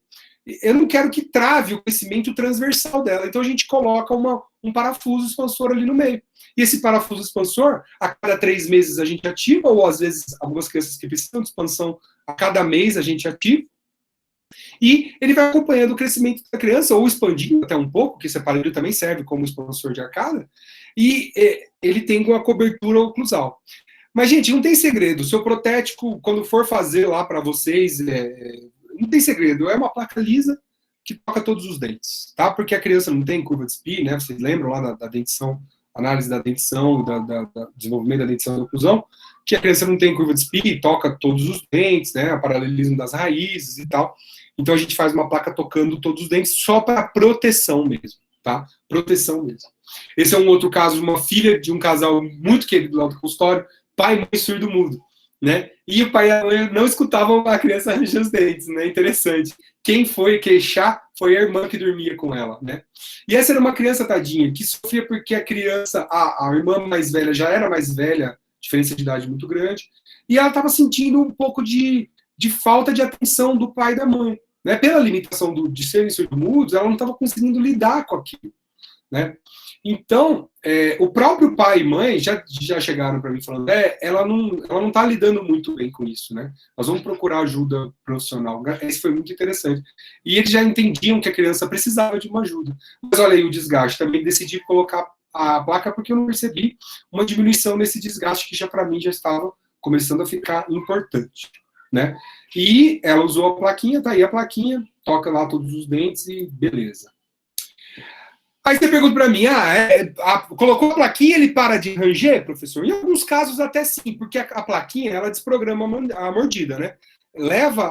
Speaker 2: eu não quero que trave o crescimento transversal dela. Então a gente coloca um parafuso expansor ali no meio. E esse parafuso expansor, a cada 3 meses a gente ativa, ou às vezes algumas crianças que precisam de expansão, a cada mês a gente ativa. E ele vai acompanhando o crescimento da criança, ou expandindo até um pouco, que esse aparelho também serve como expansor de arcada, e ele tem uma cobertura oclusal. Mas, gente, não tem segredo. O seu protético, quando for fazer lá para vocês, não tem segredo. É uma placa lisa que toca todos os dentes, tá? Porque a criança não tem curva de Spee, né? Vocês lembram lá da dentição, análise da dentição, da desenvolvimento da dentição da oclusão, que a criança não tem curva de Spee, toca todos os dentes, né? O paralelismo das raízes e tal. Então a gente faz uma placa tocando todos os dentes só para proteção mesmo, tá? Proteção mesmo. Esse é um outro caso de uma filha de um casal muito querido lá do consultório, pai e mãe surdo-mudo, né? E o pai e a mãe não escutavam a criança ranger os dentes, né? Interessante. Quem foi queixar foi a irmã que dormia com ela, né? E essa era uma criança, tadinha, que sofria porque a criança, a irmã mais velha já era mais velha, diferença de idade muito grande, e ela estava sentindo um pouco de falta de atenção do pai e da mãe. Né? Pela limitação de serem surdo-mudos, ela não estava conseguindo lidar com aquilo. Né? Então, o próprio pai e mãe já chegaram para mim falando, ela não está lidando muito bem com isso, né? Nós vamos procurar ajuda profissional. Isso foi muito interessante. E eles já entendiam que a criança precisava de uma ajuda. Mas olha aí o desgaste. Também decidi colocar a placa porque eu não percebi uma diminuição nesse desgaste que já para mim já estava começando a ficar importante. Né? E ela usou a plaquinha, tá aí a plaquinha, toca lá todos os dentes e beleza. Aí você pergunta para mim, colocou a plaquinha, ele para de ranger, professor? Em alguns casos até sim, porque a plaquinha, ela desprograma a mordida, né? Leva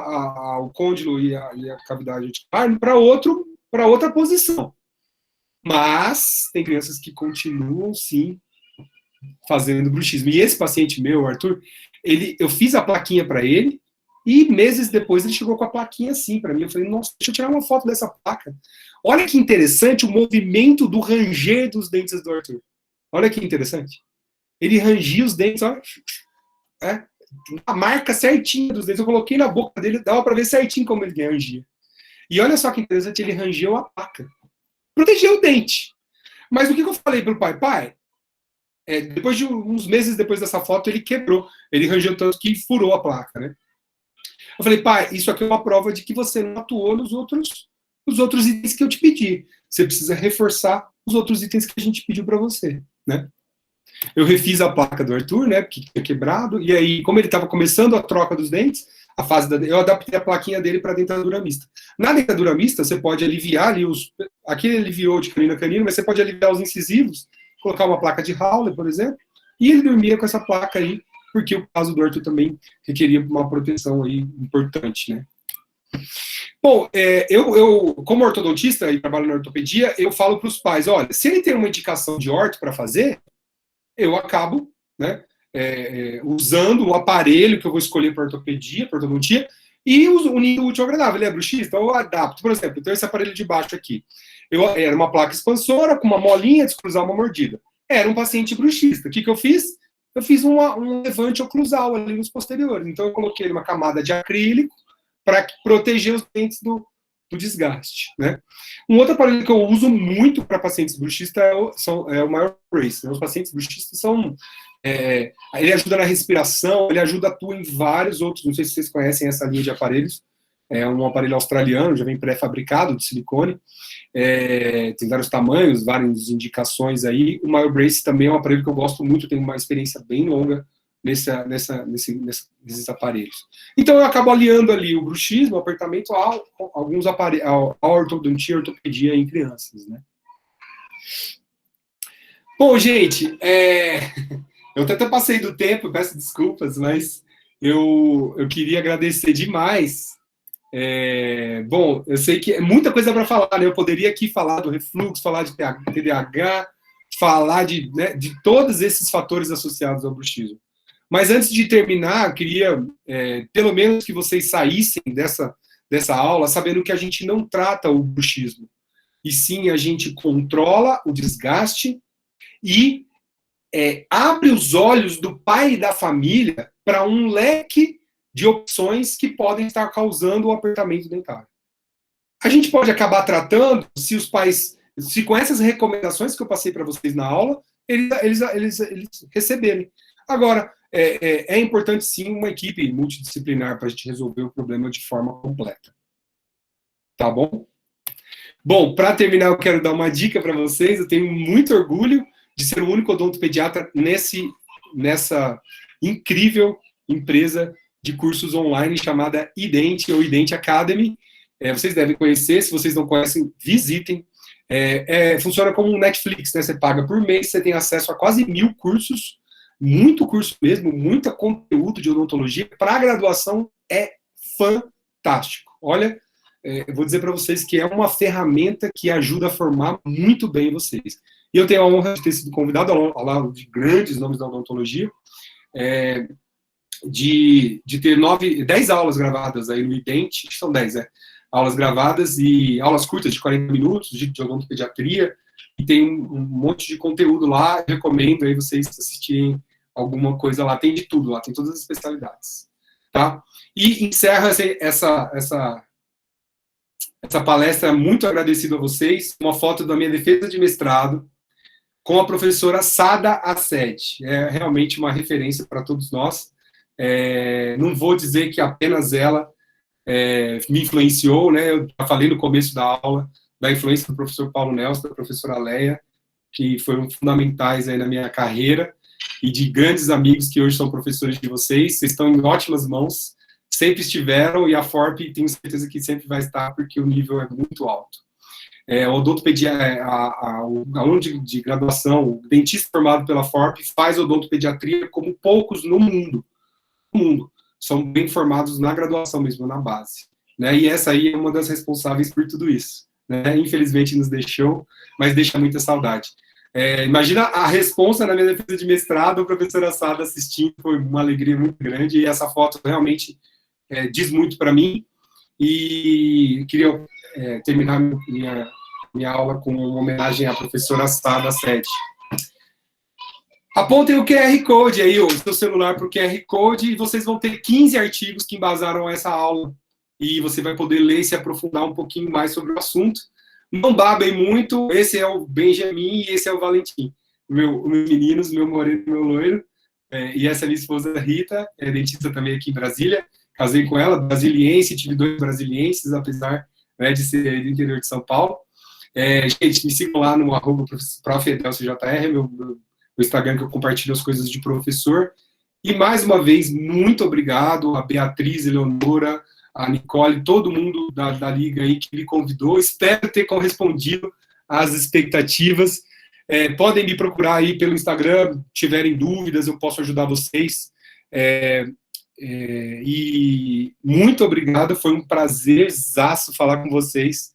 Speaker 2: o côndilo e a cavidade articular para outra posição. Mas tem crianças que continuam, sim, fazendo bruxismo. E esse paciente meu, Arthur, eu fiz a plaquinha para ele, e meses depois ele chegou com a plaquinha assim para mim. Eu falei, nossa, deixa eu tirar uma foto dessa placa. Olha que interessante o movimento do ranger dos dentes do Arthur. Olha que interessante. Ele rangia os dentes, olha. A marca certinha dos dentes. Eu coloquei na boca dele, dava para ver certinho como ele rangia. E olha só que interessante, ele rangeu a placa. Protegeu o dente. Mas o que eu falei para o pai? Pai, depois de uns meses depois dessa foto, ele quebrou. Ele rangeu tanto que furou a placa, né? Eu falei, pai, isso aqui é uma prova de que você não atuou nos outros itens que eu te pedi. Você precisa reforçar os outros itens que a gente pediu para você, né? Eu refiz a placa do Arthur, né, porque tinha quebrado, e aí, como ele estava começando a troca dos dentes, eu adaptei a plaquinha dele para dentadura mista. Na dentadura mista, você pode aliviar ali aqui ele aliviou de canino a canino, mas você pode aliviar os incisivos, colocar uma placa de Howler, por exemplo, E ele dormia com essa placa aí, porque o caso do Arthur também requeria uma proteção aí importante, né? Bom, eu como ortodontista e trabalho na ortopedia, eu falo para os pais, olha, se ele tem uma indicação de orto para fazer, eu acabo, né, usando o aparelho que eu vou escolher para ortopedia, para ortodontia, e unindo o útil ao agradável. Ele é bruxista, eu adapto. Por exemplo, eu tenho esse aparelho de baixo aqui. Era uma placa expansora com uma molinha de cruzar uma mordida. Era um paciente bruxista. O que eu fiz? Eu fiz um levante oclusal ali nos posteriores. Então, eu coloquei uma camada de acrílico para proteger os dentes do desgaste, né? Um outro aparelho que eu uso muito para pacientes bruxistas é o MyoBrace. Né? Os pacientes bruxistas são... ele ajuda na respiração, ele atua em vários outros, não sei se vocês conhecem essa linha de aparelhos, é um aparelho australiano, já vem pré-fabricado, de silicone, tem vários tamanhos, várias indicações aí. O MyoBrace também é um aparelho que eu gosto muito, tenho uma experiência bem longa nesses aparelhos. Então eu acabo aliando ali o bruxismo, o apertamento, alguns aparelhos, a ortodontia, a ortopedia em crianças, né? Bom, gente, eu até passei do tempo, peço desculpas, mas eu queria agradecer demais. Bom, eu sei que é muita coisa para falar, né? Eu poderia aqui falar do refluxo, falar de TDAH, falar de todos esses fatores associados ao bruxismo. Mas antes de terminar, eu queria, pelo menos, que vocês saíssem dessa aula sabendo que a gente não trata o bruxismo, e sim a gente controla o desgaste e abre os olhos do pai e da família para um leque de opções que podem estar causando o apertamento dentário. A gente pode acabar tratando se os pais, se com essas recomendações que eu passei para vocês na aula, eles receberem. Agora, é importante sim uma equipe multidisciplinar para a gente resolver o problema de forma completa. Tá bom? Bom, para terminar, eu quero dar uma dica para vocês. Eu tenho muito orgulho de ser o único odontopediatra nessa incrível empresa de cursos online chamada Ident, ou Ident Academy. Vocês devem conhecer, se vocês não conhecem, visitem. Funciona como um Netflix, né? Você paga por mês, você tem acesso a quase 1000 cursos, muito curso mesmo, muito conteúdo de odontologia. Para a graduação é fantástico. Olha, eu vou dizer para vocês que é uma ferramenta que ajuda a formar muito bem vocês. E eu tenho a honra de ter sido convidado ao lado de grandes nomes da odontologia, de ter 10 aulas gravadas aí no Ident, são 10, aulas gravadas e aulas curtas de 40 minutos de odontopediatria, e tem um monte de conteúdo lá. Eu recomendo aí vocês assistirem alguma coisa lá, tem de tudo lá, tem todas as especialidades, tá? E encerro essa palestra muito agradecido a vocês, uma foto da minha defesa de mestrado com a professora Sada Assed. É realmente uma referência para todos nós. Não vou dizer que apenas ela me influenciou, né? Eu já falei no começo da aula da influência do professor Paulo Nelson, da professora Leia, que foram fundamentais aí na minha carreira, e de grandes amigos que hoje são professores de vocês. Vocês estão em ótimas mãos, sempre estiveram, e a FORP tenho certeza que sempre vai estar, porque o nível é muito alto. O odontopedia, o aluno de graduação, o dentista formado pela FORP, faz odontopediatria como poucos no mundo. São bem formados na graduação mesmo, na base. Né? E essa aí é uma das responsáveis por tudo isso. Né? Infelizmente nos deixou, mas deixa muita saudade. Imagina a responsa na minha defesa de mestrado, a professora Sada assistindo, foi uma alegria muito grande, e essa foto realmente diz muito para mim. E queria terminar minha aula com uma homenagem à professora Sada Assed. Apontem o QR Code aí, o seu celular para o QR Code, e vocês vão ter 15 artigos que embasaram essa aula, e você vai poder ler e se aprofundar um pouquinho mais sobre o assunto. Não babem muito, esse é o Benjamin e esse é o Valentim, meus meninos, meu moreno e meu loiro, e essa é a minha esposa Rita, dentista também aqui em Brasília. Casei com ela, brasiliense, tive 2 brasilienses, apesar de ser do interior de São Paulo. Gente, me sigam lá no @prof.edelciojr, meu Instagram, que eu compartilho as coisas de professor. E, mais uma vez, muito obrigado a Beatriz, Eleonora, a Nicole, todo mundo da Liga aí que me convidou. Espero ter correspondido às expectativas. Podem me procurar aí pelo Instagram, tiverem dúvidas, eu posso ajudar vocês. E muito obrigado, foi um prazerzaço falar com vocês.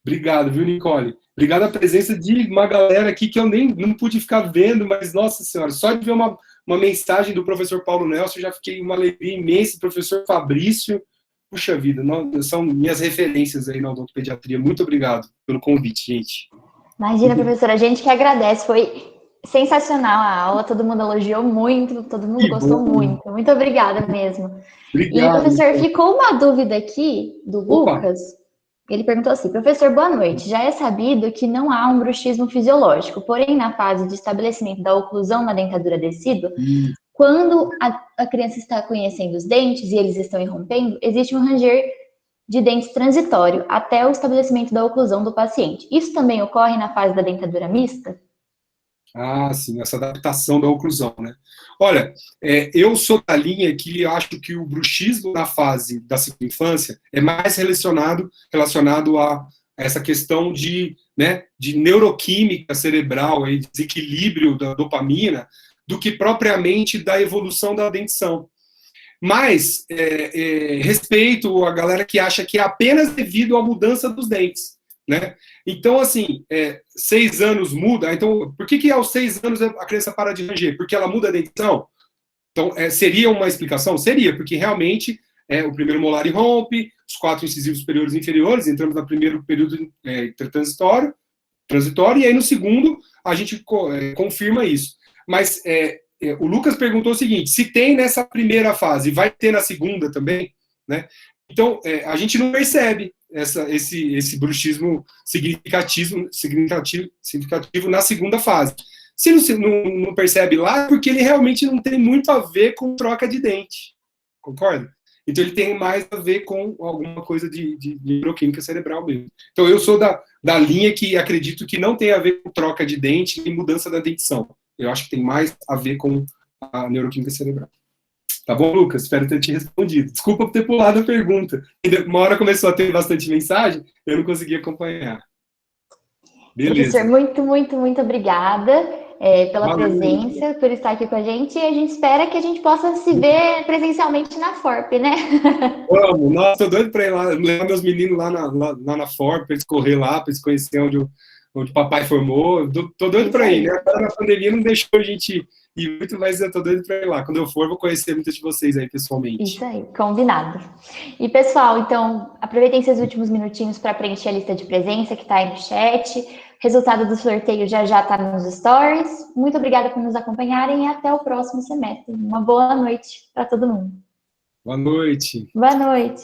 Speaker 2: Obrigado, viu, Nicole? Obrigado a presença de uma galera aqui que eu nem não pude ficar vendo, mas, nossa senhora, só de ver uma mensagem do professor Paulo Nelson, eu já fiquei uma alegria imensa, professor Fabrício, puxa vida, são minhas referências aí na odontopediatria. Muito obrigado pelo convite, gente.
Speaker 1: Imagina, professora, a gente que agradece, foi sensacional a aula, todo mundo elogiou muito, todo mundo gostou muito. Muito obrigada mesmo.
Speaker 2: Obrigado.
Speaker 1: E, professor, ficou uma dúvida aqui do Lucas. Ele perguntou assim: professor, boa noite. Já é sabido que não há um bruxismo fisiológico, porém, na fase de estabelecimento da oclusão na dentadura decídua, quando a criança está conhecendo os dentes e eles estão irrompendo, existe um ranger de dentes transitório até o estabelecimento da oclusão do paciente. Isso também ocorre na fase da dentadura mista?
Speaker 2: Ah, sim, essa adaptação da oclusão, né? Olha, eu sou da linha que acho que o bruxismo na fase da segunda infância é mais relacionado a essa questão de neuroquímica cerebral, aí, desequilíbrio da dopamina, do que propriamente da evolução da dentição. Mas respeito a galera que acha que é apenas devido à mudança dos dentes, né? Então, assim, 6 anos muda. Então, por que aos 6 anos a criança para de ranger? Porque ela muda a dentição? Então, seria uma explicação? Seria, porque realmente o primeiro molar irrompe, os 4 incisivos superiores e inferiores, entramos no primeiro período transitório, e aí no segundo a gente confirma isso. Mas o Lucas perguntou o seguinte: se tem nessa primeira fase, vai ter na segunda também, né? Então, a gente não percebe esse bruxismo significativo na segunda fase. Se não percebe lá, é porque ele realmente não tem muito a ver com troca de dente. Concorda? Então, ele tem mais a ver com alguma coisa de neuroquímica cerebral mesmo. Então, eu sou da linha que acredito que não tem a ver com troca de dente e mudança da dentição. Eu acho que tem mais a ver com a neuroquímica cerebral. Tá bom, Lucas? Espero ter te respondido. Desculpa por ter pulado a pergunta. Uma hora começou a ter bastante mensagem, eu não consegui acompanhar. Beleza.
Speaker 1: Professor, muito obrigada pela presença, por estar aqui com a gente, e a gente espera que a gente possa se ver presencialmente na FORP, né?
Speaker 2: Vamos, nossa, tô doido para ir lá, levar meus meninos lá na FORP, para eles correr lá, para eles conhecerem onde o papai formou. Tô doido para ir, né? Agora a pandemia não deixou a gente ir muito, mas eu tô doido para ir lá. Quando eu for, eu vou conhecer muitos de vocês aí pessoalmente.
Speaker 1: Isso aí, combinado. E pessoal, então, aproveitem esses últimos minutinhos para preencher a lista de presença que está aí no chat. Resultado do sorteio já está nos stories. Muito obrigada por nos acompanharem e até o próximo semestre. Uma boa noite para todo mundo.
Speaker 2: Boa noite.
Speaker 1: Boa noite.